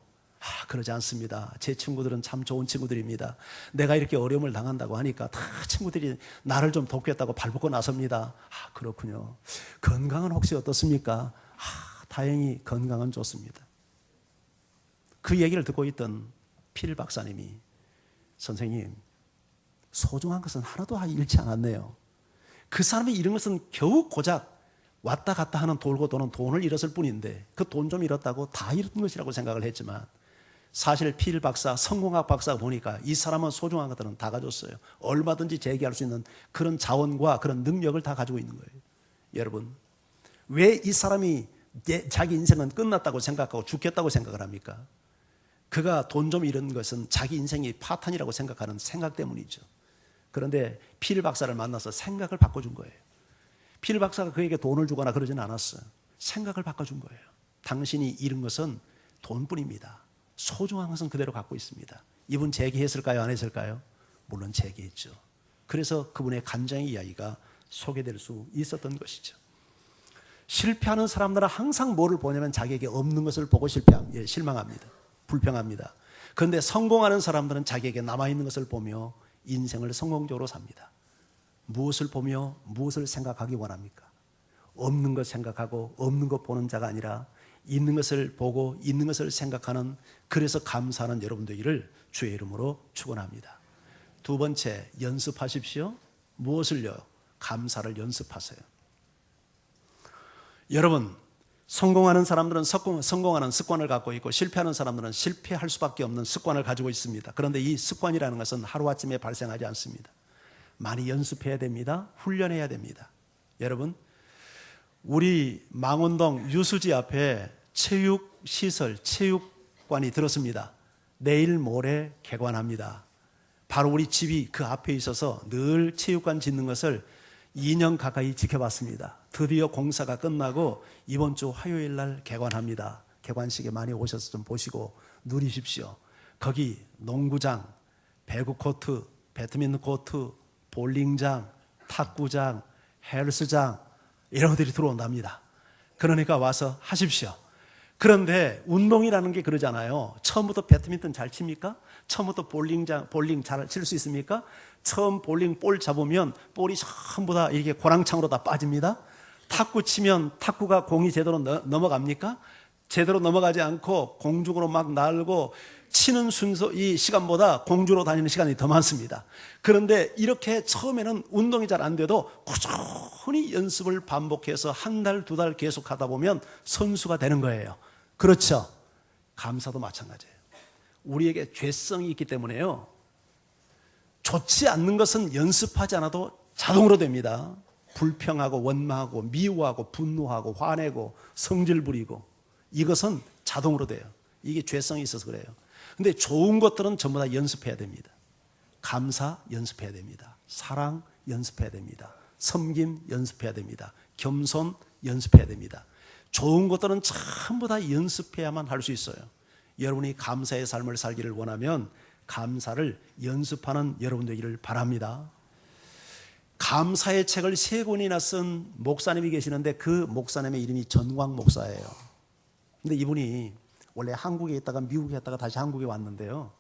그러지 않습니다. 제 친구들은 참 좋은 친구들입니다. 내가 이렇게 어려움을 당한다고 하니까 다 친구들이 나를 좀 돕겠다고 발벗고 나섭니다. 그렇군요. 건강은 혹시 어떻습니까? 다행히 건강은 좋습니다. 그 얘기를 듣고 있던 필 박사님이, 선생님, 소중한 것은 하나도 잃지 않았네요. 그 사람이 잃은 것은 겨우 고작 왔다 갔다 하는 돌고 도는 돈을 잃었을 뿐인데 그 돈 좀 잃었다고 다 잃은 것이라고 생각을 했지만, 사실 필 박사, 성공학 박사가 보니까 이 사람은 소중한 것들은 다 가졌어요. 얼마든지 재기할 수 있는 그런 자원과 그런 능력을 다 가지고 있는 거예요. 여러분, 왜 이 사람이 자기 인생은 끝났다고 생각하고 죽겠다고 생각을 합니까? 그가 돈 좀 잃은 것은 자기 인생이 파탄이라고 생각하는 생각 때문이죠. 그런데 필 박사를 만나서 생각을 바꿔준 거예요. 필 박사가 그에게 돈을 주거나 그러지는 않았어요. 생각을 바꿔준 거예요. 당신이 잃은 것은 돈뿐입니다. 소중한 것은 그대로 갖고 있습니다. 이분 재기했을까요? 안 했을까요? 물론 재기했죠. 그래서 그분의 감정의 이야기가 소개될 수 있었던 것이죠. 실패하는 사람들은 항상 뭐를 보냐면 자기에게 없는 것을 보고 실망합니다. 불평합니다. 그런데 성공하는 사람들은 자기에게 남아있는 것을 보며 인생을 성공적으로 삽니다. 무엇을 보며 무엇을 생각하기 원합니까? 없는 것 생각하고 없는 것 보는 자가 아니라 있는 것을 보고 있는 것을 생각하는, 그래서 감사하는 여러분 되기를 주의 이름으로 축원합니다. 두 번째, 연습하십시오. 무엇을요? 감사를 연습하세요. 여러분, 성공하는 사람들은 성공하는 습관을 갖고 있고 실패하는 사람들은 실패할 수밖에 없는 습관을 가지고 있습니다. 그런데 이 습관이라는 것은 하루아침에 발생하지 않습니다. 많이 연습해야 됩니다. 훈련해야 됩니다. 여러분, 우리 망원동 유수지 앞에 체육시설, 체육관이 들었습니다. 내일 모레 개관합니다. 바로 우리 집이 그 앞에 있어서 늘 체육관 짓는 것을 2년 가까이 지켜봤습니다. 드디어 공사가 끝나고 이번 주 화요일 날 개관합니다. 개관식에 많이 오셔서 좀 보시고 누리십시오. 거기 농구장, 배구 코트, 배드민턴 코트, 볼링장, 탁구장, 헬스장 이런 것들이 들어온답니다. 그러니까 와서 하십시오. 그런데 운동이라는 게 그러잖아요. 처음부터 배드민턴 잘 칩니까? 처음부터 볼링 잘 칠 수 있습니까? 처음 볼링 볼 잡으면 볼이 전부 다 이렇게 고랑창으로 다 빠집니다. 탁구 치면 탁구가 공이 제대로 넘어갑니까? 제대로 넘어가지 않고 공중으로 막 날고 치는 순서, 이 시간보다 공주로 다니는 시간이 더 많습니다. 그런데 이렇게 처음에는 운동이 잘 안 돼도 꾸준히 연습을 반복해서 한 달, 두 달 계속 하다 보면 선수가 되는 거예요. 그렇죠? 감사도 마찬가지예요. 우리에게 죄성이 있기 때문에요. 좋지 않는 것은 연습하지 않아도 자동으로 됩니다. 불평하고 원망하고 미워하고 분노하고 화내고 성질 부리고 이것은 자동으로 돼요. 이게 죄성이 있어서 그래요. 근데 좋은 것들은 전부 다 연습해야 됩니다. 감사 연습해야 됩니다. 사랑 연습해야 됩니다. 섬김 연습해야 됩니다. 겸손 연습해야 됩니다. 좋은 것들은 전부 다 연습해야만 할 수 있어요. 여러분이 감사의 삶을 살기를 원하면 감사를 연습하는 여러분 되기를 바랍니다. 감사의 책을 3권이나 쓴 목사님이 계시는데 그 목사님의 이름이 전광 목사예요. 근데 이분이 원래 한국에 있다가 미국에 있다가 다시 한국에 왔는데요.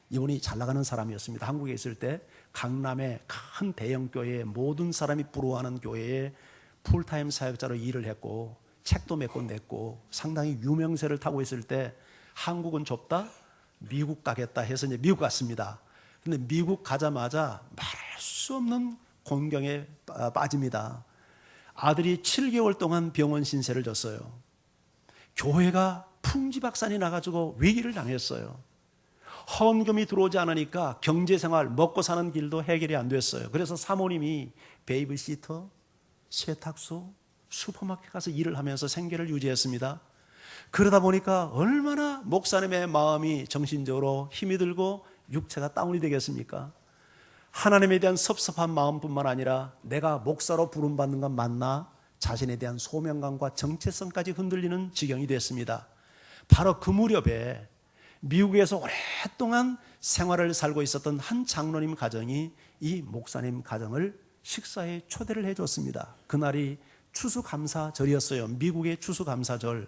이분이 잘 나가는 사람이었습니다. 한국에 있을 때 강남의 큰 대형 교회에 모든 사람이 부러워하는 교회에 풀타임 사역자로 일을 했고 책도 몇 권 냈고 상당히 유명세를 타고 있을 때 한국은 좁다, 미국 가겠다 해서 이제 미국 갔습니다. 근데 미국 가자마자 말할 수 없는 곤경에 빠집니다. 아들이 7개월 동안 병원 신세를 졌어요. 교회가 풍지박산이 나가지고 위기를 당했어요. 헌금이 들어오지 않으니까 경제생활 먹고 사는 길도 해결이 안 됐어요. 그래서 사모님이 베이비시터, 세탁소, 슈퍼마켓 가서 일을 하면서 생계를 유지했습니다. 그러다 보니까 얼마나 목사님의 마음이 정신적으로 힘이 들고 육체가 다운이 되겠습니까? 하나님에 대한 섭섭한 마음뿐만 아니라 내가 목사로 부름받는 건 맞나? 자신에 대한 소명감과 정체성까지 흔들리는 지경이 됐습니다. 바로 그 무렵에 미국에서 오랫동안 생활을 살고 있었던 한 장로님 가정이 이 목사님 가정을 식사에 초대를 해줬습니다. 그날이 추수감사절이었어요. 미국의 추수감사절.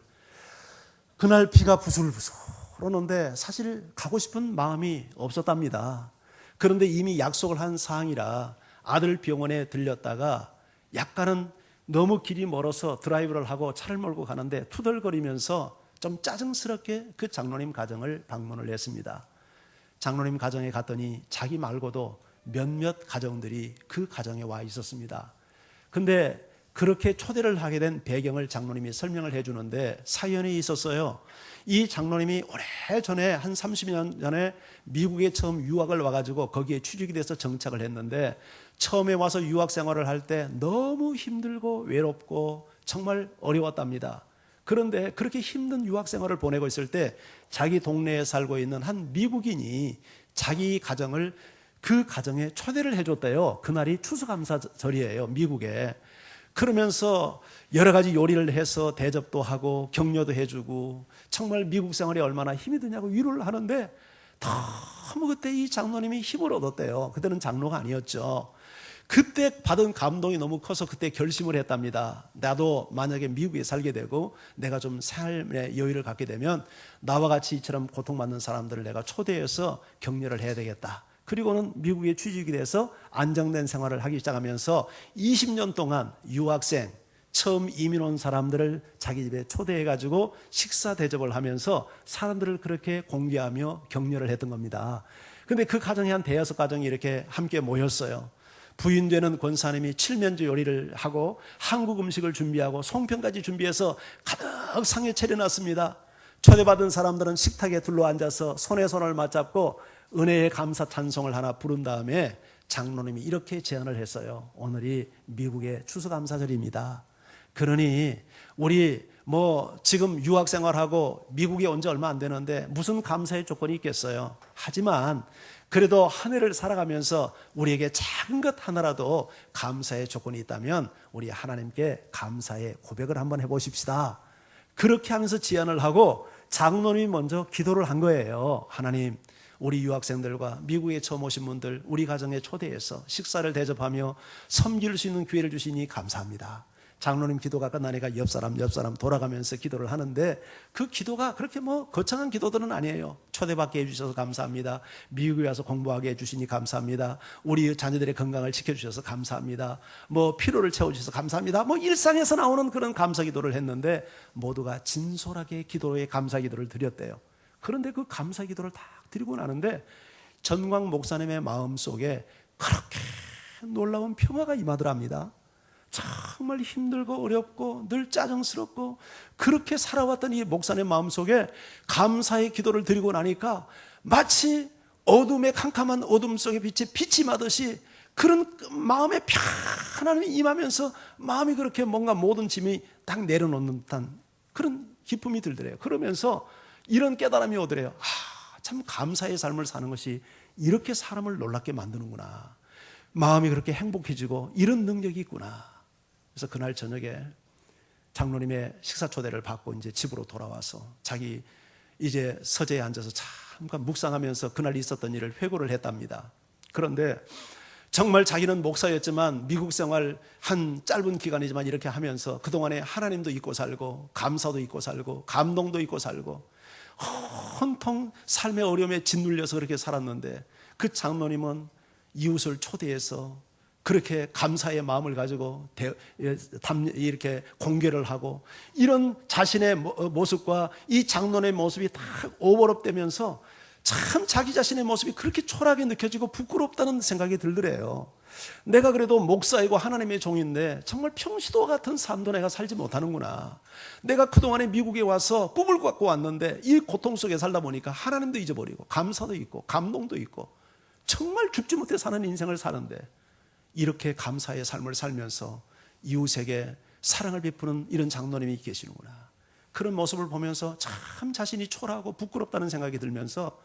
그날 비가 부슬부슬 오는데 사실 가고 싶은 마음이 없었답니다. 그런데 이미 약속을 한 사항이라 아들 병원에 들렸다가 약간은 너무 길이 멀어서 드라이브를 하고 차를 몰고 가는데 투덜거리면서 좀 짜증스럽게 그 장로님 가정을 방문을 했습니다. 장로님 가정에 갔더니 자기 말고도 몇몇 가정들이 그 가정에 와 있었습니다. 근데 그렇게 초대를 하게 된 배경을 장로님이 설명을 해주는데 사연이 있었어요. 이 장로님이 오래전에 한 30년 전에 미국에 처음 유학을 와가지고 거기에 취직이 돼서 정착을 했는데 처음에 와서 유학 생활을 할 때 너무 힘들고 외롭고 정말 어려웠답니다. 그런데 그렇게 힘든 유학 생활을 보내고 있을 때 자기 동네에 살고 있는 한 미국인이 자기 가정을 그 가정에 초대를 해줬대요. 그날이 추수감사절이에요, 미국에. 그러면서 여러 가지 요리를 해서 대접도 하고 격려도 해주고 정말 미국 생활이 얼마나 힘이 드냐고 위로를 하는데 너무 그때 이 장로님이 힘을 얻었대요. 그때는 장로가 아니었죠. 그때 받은 감동이 너무 커서 그때 결심을 했답니다. 나도 만약에 미국에 살게 되고 내가 좀 삶의 여유를 갖게 되면 나와 같이 이처럼 고통받는 사람들을 내가 초대해서 격려를 해야 되겠다. 그리고는 미국에 취직이 돼서 안정된 생활을 하기 시작하면서 20년 동안 유학생, 처음 이민 온 사람들을 자기 집에 초대해가지고 식사 대접을 하면서 사람들을 그렇게 공개하며 격려를 했던 겁니다. 근데 그 가정이 한 대여섯 가정이 이렇게 함께 모였어요. 부인 되는 권사님이 칠면조 요리를 하고 한국 음식을 준비하고 송편까지 준비해서 가득 상에 차려놨습니다. 초대받은 사람들은 식탁에 둘러앉아서 손에 손을 맞잡고 은혜의 감사 찬송을 하나 부른 다음에 장로님이 이렇게 제안을 했어요. 오늘이 미국의 추수감사절입니다. 그러니 우리 지금 유학생활하고 미국에 온 지 얼마 안 되는데 무슨 감사의 조건이 있겠어요. 하지만 그래도 한 해를 살아가면서 우리에게 작은 것 하나라도 감사의 조건이 있다면 우리 하나님께 감사의 고백을 한번 해보십시다. 그렇게 하면서 제안을 하고 장로님이 먼저 기도를 한 거예요. 하나님, 우리 유학생들과 미국에 처음 오신 분들 우리 가정에 초대해서 식사를 대접하며 섬길 수 있는 기회를 주시니 감사합니다. 장로님 기도가 끝나니까 옆 사람 돌아가면서 기도를 하는데 그 기도가 그렇게 거창한 기도들은 아니에요. 초대받게 해주셔서 감사합니다. 미국에 와서 공부하게 해주시니 감사합니다. 우리 자녀들의 건강을 지켜주셔서 감사합니다. 필요를 채워주셔서 감사합니다. 일상에서 나오는 그런 감사 기도를 했는데 모두가 진솔하게 기도의 감사 기도를 드렸대요. 그런데 그 감사 기도를 다 드리고 나는데 전광 목사님의 마음속에 그렇게 놀라운 평화가 임하더랍니다. 정말 힘들고 어렵고 늘 짜증스럽고 그렇게 살아왔던 이 목사님 마음속에 감사의 기도를 드리고 나니까 마치 어둠의 캄캄한 어둠 속에 빛이 임하듯이 그런 마음의 편안함이 임하면서 마음이 그렇게 뭔가 모든 짐이 딱 내려놓는 듯한 그런 기쁨이 들더래요. 그러면서 이런 깨달음이 오더래요. 참 감사의 삶을 사는 것이 이렇게 사람을 놀랍게 만드는구나. 마음이 그렇게 행복해지고 이런 능력이 있구나. 그래서 그날 저녁에 장로님의 식사 초대를 받고 이제 집으로 돌아와서 자기 이제 서재에 앉아서 잠깐 묵상하면서 그날 있었던 일을 회고를 했답니다. 그런데 정말 자기는 목사였지만 미국 생활 한 짧은 기간이지만 이렇게 하면서 그동안에 하나님도 잊고 살고 감사도 잊고 살고 감동도 잊고 살고 온통 삶의 어려움에 짓눌려서 그렇게 살았는데 그 장로님은 이웃을 초대해서 그렇게 감사의 마음을 가지고 이렇게 공개를 하고 이런 자신의 모습과 이 장로의 모습이 다 오버랩되면서 참 자기 자신의 모습이 그렇게 초라하게 느껴지고 부끄럽다는 생각이 들더래요. 내가 그래도 목사이고 하나님의 종인데 정말 평시도 같은 삶도 내가 살지 못하는구나. 내가 그동안에 미국에 와서 꿈을 갖고 왔는데 이 고통 속에 살다 보니까 하나님도 잊어버리고 감사도 있고 감동도 있고 정말 죽지 못해 사는 인생을 사는데 이렇게 감사의 삶을 살면서 이웃에게 사랑을 베푸는 이런 장로님이 계시는구나. 그런 모습을 보면서 참 자신이 초라하고 부끄럽다는 생각이 들면서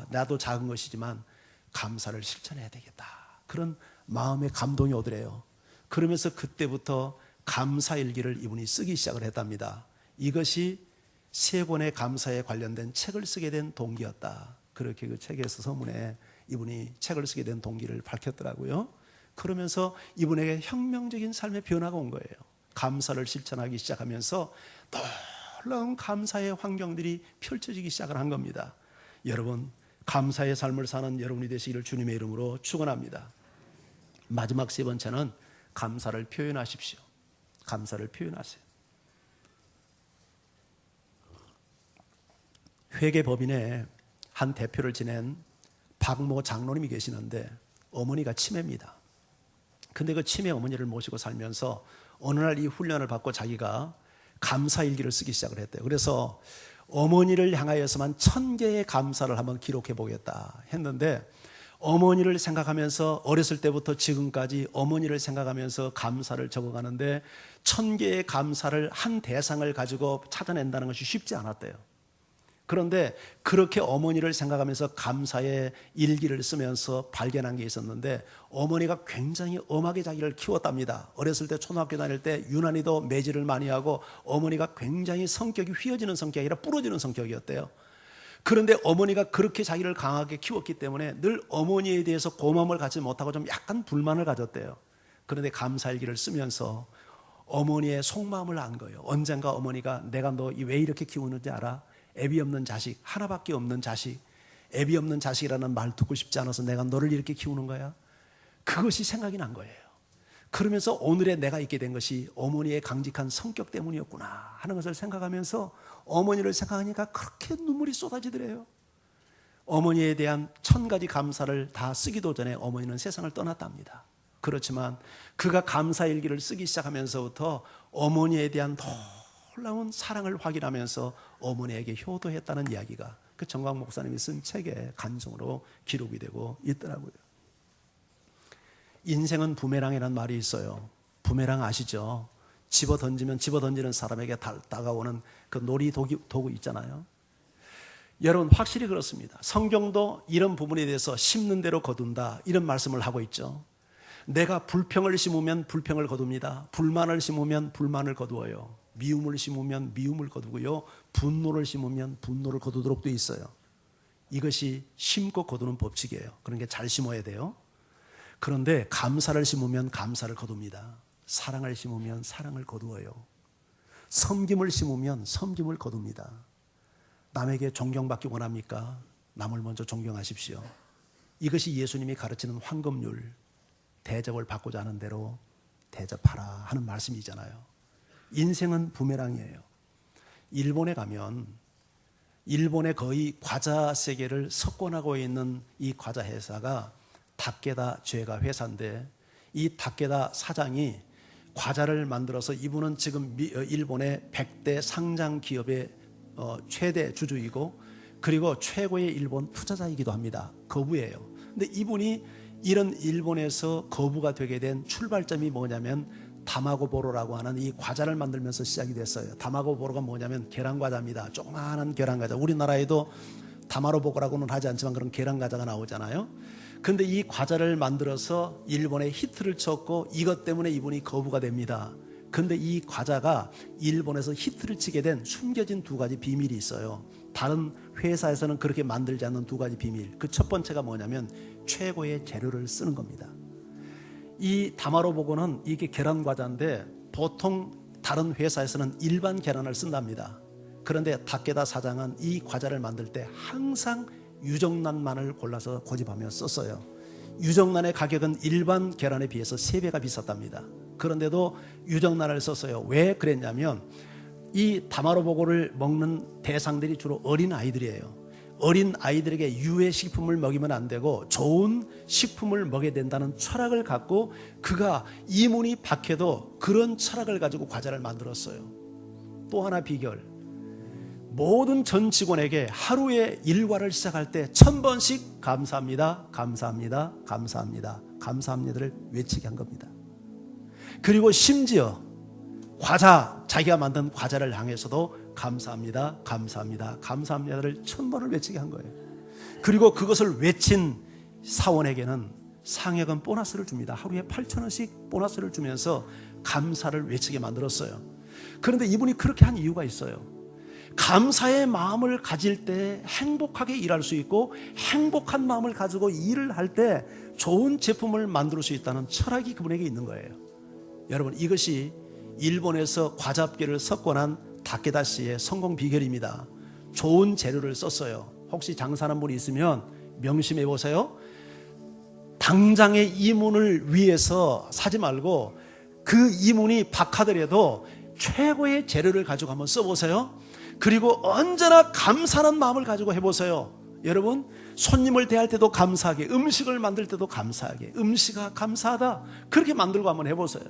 나도 작은 것이지만 감사를 실천해야 되겠다. 그런 마음의 감동이 오더래요. 그러면서 그때부터 감사일기를 이분이 쓰기 시작을 했답니다. 이것이 세 권의 감사에 관련된 책을 쓰게 된 동기였다. 그렇게 그 책에서 서문에 이분이 책을 쓰게 된 동기를 밝혔더라고요. 그러면서 이분에게 혁명적인 삶의 변화가 온 거예요. 감사를 실천하기 시작하면서 놀라운 감사의 환경들이 펼쳐지기 시작을 한 겁니다. 여러분, 감사의 삶을 사는 여러분이 되시기를 주님의 이름으로 축원합니다. 마지막 세 번째는 감사를 표현하십시오. 감사를 표현하세요. 회계법인의 한 대표를 지낸 박모 장로님이 계시는데 어머니가 치매입니다. 근데 그 치매 어머니를 모시고 살면서 어느 날 이 훈련을 받고 자기가 감사일기를 쓰기 시작을 했대요. 그래서 어머니를 향하여서만 1000개의 감사를 한번 기록해 보겠다 했는데 어머니를 생각하면서 어렸을 때부터 지금까지 어머니를 생각하면서 감사를 적어가는데 1000개의 감사를 한 대상을 가지고 찾아낸다는 것이 쉽지 않았대요. 그런데 그렇게 어머니를 생각하면서 감사의 일기를 쓰면서 발견한 게 있었는데 어머니가 굉장히 엄하게 자기를 키웠답니다. 어렸을 때 초등학교 다닐 때 유난히도 매질을 많이 하고 어머니가 굉장히 성격이 휘어지는 성격이 아니라 부러지는 성격이었대요. 그런데 어머니가 그렇게 자기를 강하게 키웠기 때문에 늘 어머니에 대해서 고마움을 갖지 못하고 좀 약간 불만을 가졌대요. 그런데 감사일기를 쓰면서 어머니의 속마음을 안 거예요. 언젠가 어머니가 내가 너 왜 이렇게 키우는지 알아? 애비 없는 자식, 하나밖에 없는 자식, 애비 없는 자식이라는 말 듣고 싶지 않아서 내가 너를 이렇게 키우는 거야. 그것이 생각이 난 거예요. 그러면서 오늘의 내가 있게 된 것이 어머니의 강직한 성격 때문이었구나 하는 것을 생각하면서 어머니를 생각하니까 그렇게 눈물이 쏟아지더래요. 어머니에 대한 1000가지 감사를 다 쓰기도 전에 어머니는 세상을 떠났답니다. 그렇지만 그가 감사일기를 쓰기 시작하면서부터 어머니에 대한 놀라운 사랑을 확인하면서 어머니에게 효도했다는 이야기가 그 정광 목사님이 쓴 책의 간증으로 기록이 되고 있더라고요. 인생은 부메랑이라는 말이 있어요. 부메랑 아시죠? 집어 던지면 집어 던지는 사람에게 다가오는 그 놀이 도구 있잖아요. 여러분 확실히 그렇습니다. 성경도 이런 부분에 대해서 심는 대로 거둔다 이런 말씀을 하고 있죠. 내가 불평을 심으면 불평을 거둡니다. 불만을 심으면 불만을 거두어요. 미움을 심으면 미움을 거두고요. 분노를 심으면 분노를 거두도록 돼 있어요. 이것이 심고 거두는 법칙이에요. 그런 게 잘 심어야 돼요. 그런데 감사를 심으면 감사를 거둡니다. 사랑을 심으면 사랑을 거두어요. 섬김을 심으면 섬김을 거둡니다. 남에게 존경받기 원합니까? 남을 먼저 존경하십시오. 이것이 예수님이 가르치는 황금률, 대접을 받고자 하는 대로 대접하라 하는 말씀이잖아요. 인생은 부메랑이에요. 일본에 가면 일본의 거의 과자 세계를 석권하고 있는 이 과자 회사가 다케다 제가 회사인데 이 다케다 사장이 과자를 만들어서 이분은 지금 일본의 100대 상장 기업의 최대 주주이고 그리고 최고의 일본 투자자이기도 합니다. 거부예요. 근데 이분이 이런 일본에서 거부가 되게 된 출발점이 뭐냐면 다마고보로라고 하는 이 과자를 만들면서 시작이 됐어요. 다마고보로가 뭐냐면 계란과자입니다. 조그마한 계란과자. 우리나라에도 다마로보고라고는 하지 않지만 그런 계란과자가 나오잖아요. 근데 이 과자를 만들어서 일본에 히트를 쳤고 이것 때문에 이분이 거부가 됩니다. 근데 이 과자가 일본에서 히트를 치게 된 숨겨진 2가지 비밀이 있어요. 다른 회사에서는 그렇게 만들지 않는 2가지 비밀. 그 첫 번째가 뭐냐면 최고의 재료를 쓰는 겁니다. 이 다마로보고는 이게 계란 과자인데 보통 다른 회사에서는 일반 계란을 쓴답니다. 그런데 다케다 사장은 이 과자를 만들 때 항상 유정란만을 골라서 고집하며 썼어요. 유정란의 가격은 일반 계란에 비해서 3배가 비쌌답니다. 그런데도 유정란을 썼어요. 왜 그랬냐면 이 다마로보고를 먹는 대상들이 주로 어린 아이들이에요. 어린 아이들에게 유해 식품을 먹이면 안 되고 좋은 식품을 먹여야 된다는 철학을 갖고 그가 이문이 박해도 그런 철학을 가지고 과자를 만들었어요. 또 하나 비결, 모든 전 직원에게 하루의 일과를 시작할 때 1000번씩 감사합니다, 감사합니다, 감사합니다, 감사합니다를 외치게 한 겁니다. 그리고 심지어 과자, 자기가 만든 과자를 향해서도 감사합니다, 감사합니다, 감사합니다를 1000번을 외치게 한 거예요. 그리고 그것을 외친 사원에게는 상여금 보너스를 줍니다. 하루에 8,000원씩 보너스를 주면서 감사를 외치게 만들었어요. 그런데 이분이 그렇게 한 이유가 있어요. 감사의 마음을 가질 때 행복하게 일할 수 있고 행복한 마음을 가지고 일을 할 때 좋은 제품을 만들 수 있다는 철학이 그분에게 있는 거예요. 여러분, 이것이 일본에서 과자업계를 석권한 다케다 씨의 성공 비결입니다. 좋은 재료를 썼어요. 혹시 장사하는 분이 있으면 명심해 보세요. 당장의 이문을 위해서 사지 말고 그 이문이 박하더라도 최고의 재료를 가지고 한번 써보세요. 그리고 언제나 감사하는 마음을 가지고 해보세요. 여러분, 손님을 대할 때도 감사하게, 음식을 만들 때도 감사하게, 음식아 감사하다, 그렇게 만들고 한번 해보세요.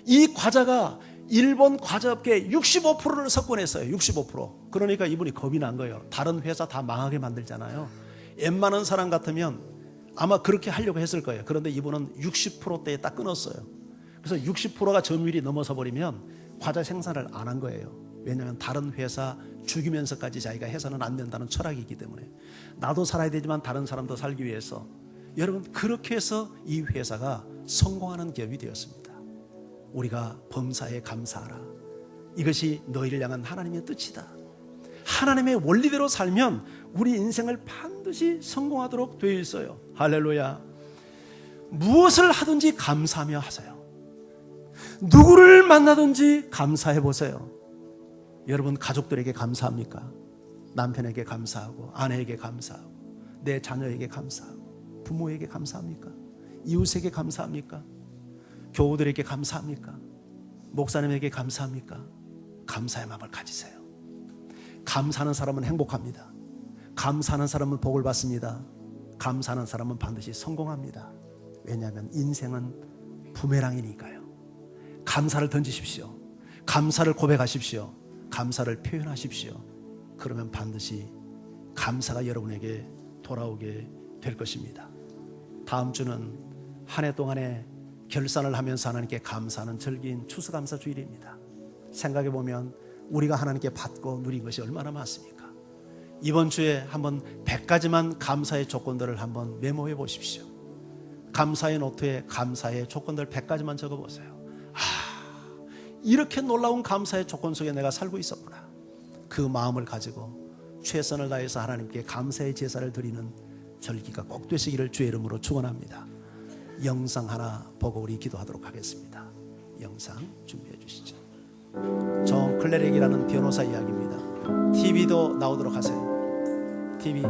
이 과자가 일본 과자업계 65%를 석권했어요. 65%. 그러니까 이분이 겁이 난 거예요. 다른 회사 다 망하게 만들잖아요. 웬만한 사람 같으면 아마 그렇게 하려고 했을 거예요. 그런데 이분은 60%대에 딱 끊었어요. 그래서 60%가 점유율이 넘어서 버리면 과자 생산을 안 한 거예요. 왜냐하면 다른 회사 죽이면서까지 자기가 해서는 안 된다는 철학이기 때문에. 나도 살아야 되지만 다른 사람도 살기 위해서. 여러분, 그렇게 해서 이 회사가 성공하는 기업이 되었습니다. 우리가 범사에 감사하라. 이것이 너희를 향한 하나님의 뜻이다. 하나님의 원리대로 살면 우리 인생을 반드시 성공하도록 되어 있어요. 할렐루야. 무엇을 하든지 감사하며 하세요. 누구를 만나든지 감사해 보세요. 여러분, 가족들에게 감사합니까? 남편에게 감사하고, 아내에게 감사하고, 내 자녀에게 감사하고, 부모에게 감사합니까? 이웃에게 감사합니까? 교우들에게 감사합니까? 목사님에게 감사합니까? 감사의 마음을 가지세요. 감사하는 사람은 행복합니다. 감사하는 사람은 복을 받습니다. 감사하는 사람은 반드시 성공합니다. 왜냐하면 인생은 부메랑이니까요. 감사를 던지십시오. 감사를 고백하십시오. 감사를 표현하십시오. 그러면 반드시 감사가 여러분에게 돌아오게 될 것입니다. 다음 주는 한 해 동안에 결산을 하면서 하나님께 감사하는 절기인 추수감사 주일입니다. 생각해 보면 우리가 하나님께 받고 누린 것이 얼마나 많습니까? 이번 주에 한번 100가지만 감사의 조건들을 한번 메모해 보십시오. 감사의 노트에 감사의 조건들 100가지만 적어 보세요. 이렇게 놀라운 감사의 조건 속에 내가 살고 있었구나. 그 마음을 가지고 최선을 다해서 하나님께 감사의 제사를 드리는 절기가 꼭 되시기를 주의 이름으로 축원합니다. 영상 하나 보고 우리 기도하도록 하겠습니다. 영상 준비해 주시죠. 존 클레렉이라는 변호사 이야기입니다. TV도 나오도록 하세요. TV.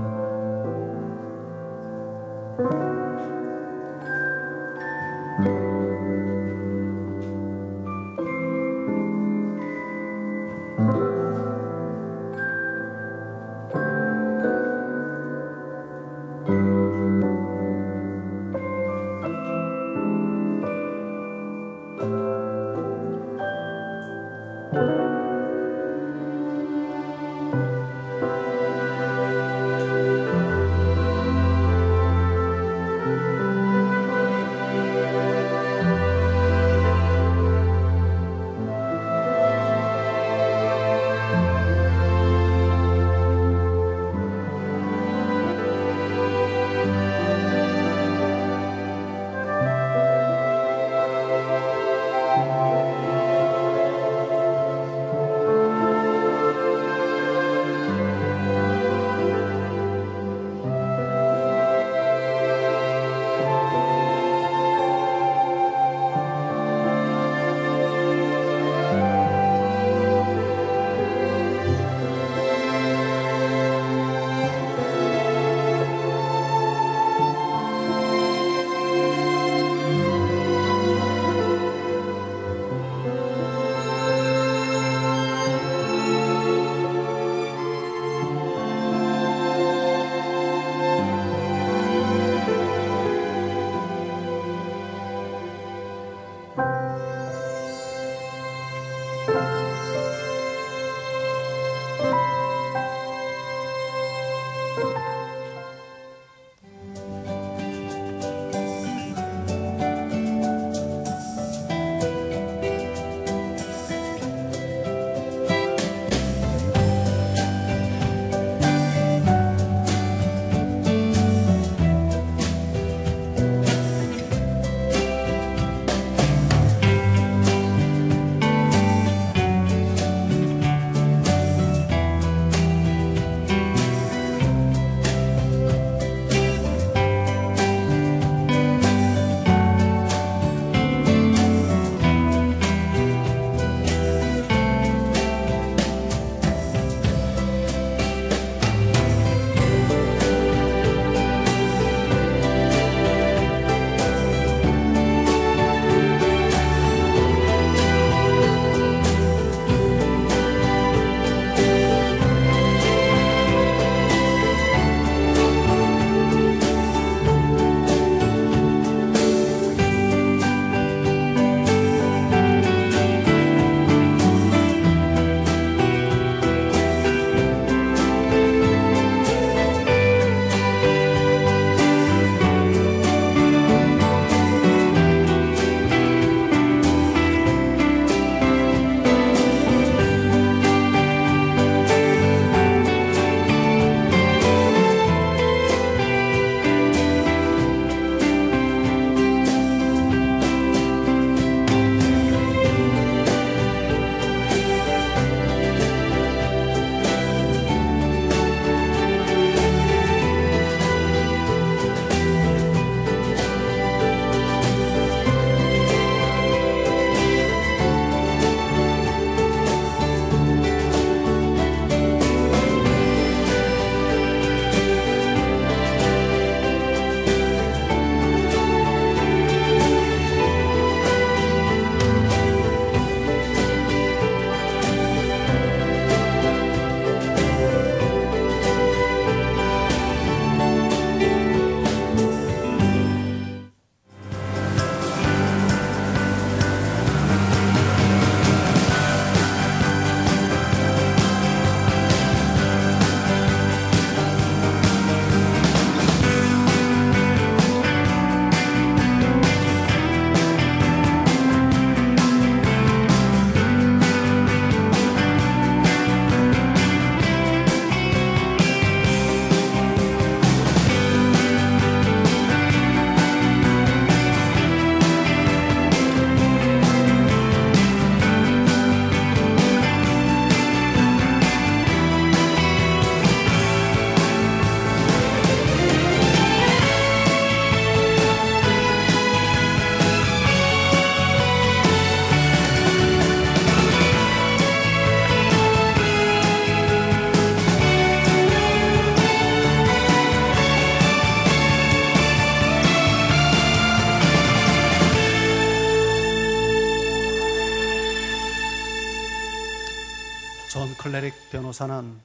클레릭 변호사는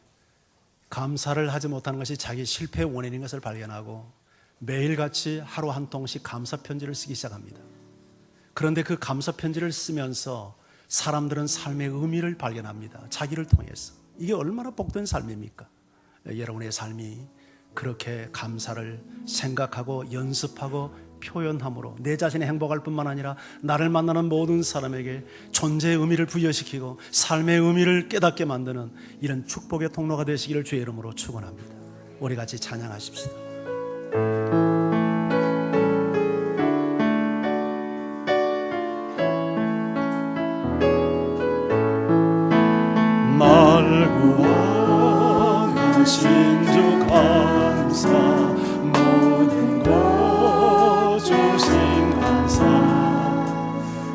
감사를 하지 못하는 것이 자기 실패의 원인인 것을 발견하고 매일같이 하루 한 통씩 감사 편지를 쓰기 시작합니다. 그런데 그 감사 편지를 쓰면서 사람들은 삶의 의미를 발견합니다. 자기를 통해서. 이게 얼마나 복된 삶입니까? 여러분의 삶이 그렇게 감사를 생각하고 연습하고 표현함으로 내 자신이 행복할 뿐만 아니라 나를 만나는 모든 사람에게 존재의 의미를 부여시키고 삶의 의미를 깨닫게 만드는 이런 축복의 통로가 되시기를 주의 이름으로 축원합니다. 우리 같이 찬양하십시다. 날 구원하신 주 감사, 모든 것 주신 감사,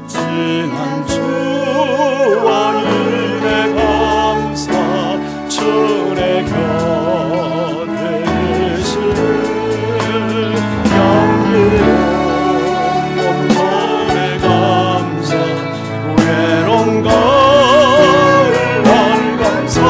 지난 주와 일에 감사, 주의 곁에 계신 양귀로운 몸통에 감사, 외로운 가을 날 감사,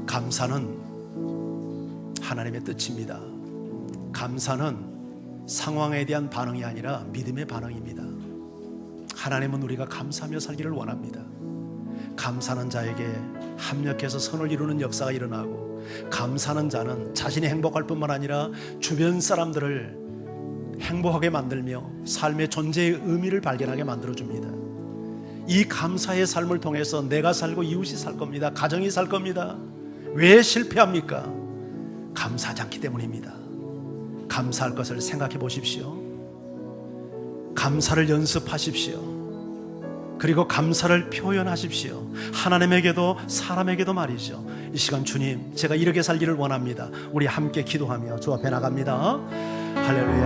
감사는 하나님의 뜻입니다. 감사는 상황에 대한 반응이 아니라 믿음의 반응입니다. 하나님은 우리가 감사하며 살기를 원합니다. 감사하는 자에게 합력해서 선을 이루는 역사가 일어나고, 감사하는 자는 자신이 행복할 뿐만 아니라 주변 사람들을 행복하게 만들며 삶의 존재의 의미를 발견하게 만들어줍니다. 이 감사의 삶을 통해서 내가 살고 이웃이 살 겁니다. 가정이 살 겁니다. 왜 실패합니까? 감사하지 않기 때문입니다. 감사할 것을 생각해 보십시오. 감사를 연습하십시오. 그리고 감사를 표현하십시오. 하나님에게도 사람에게도 말이죠. 이 시간 주님, 제가 이렇게 살기를 원합니다. 우리 함께 기도하며 주 앞에 나갑니다. 할렐루야.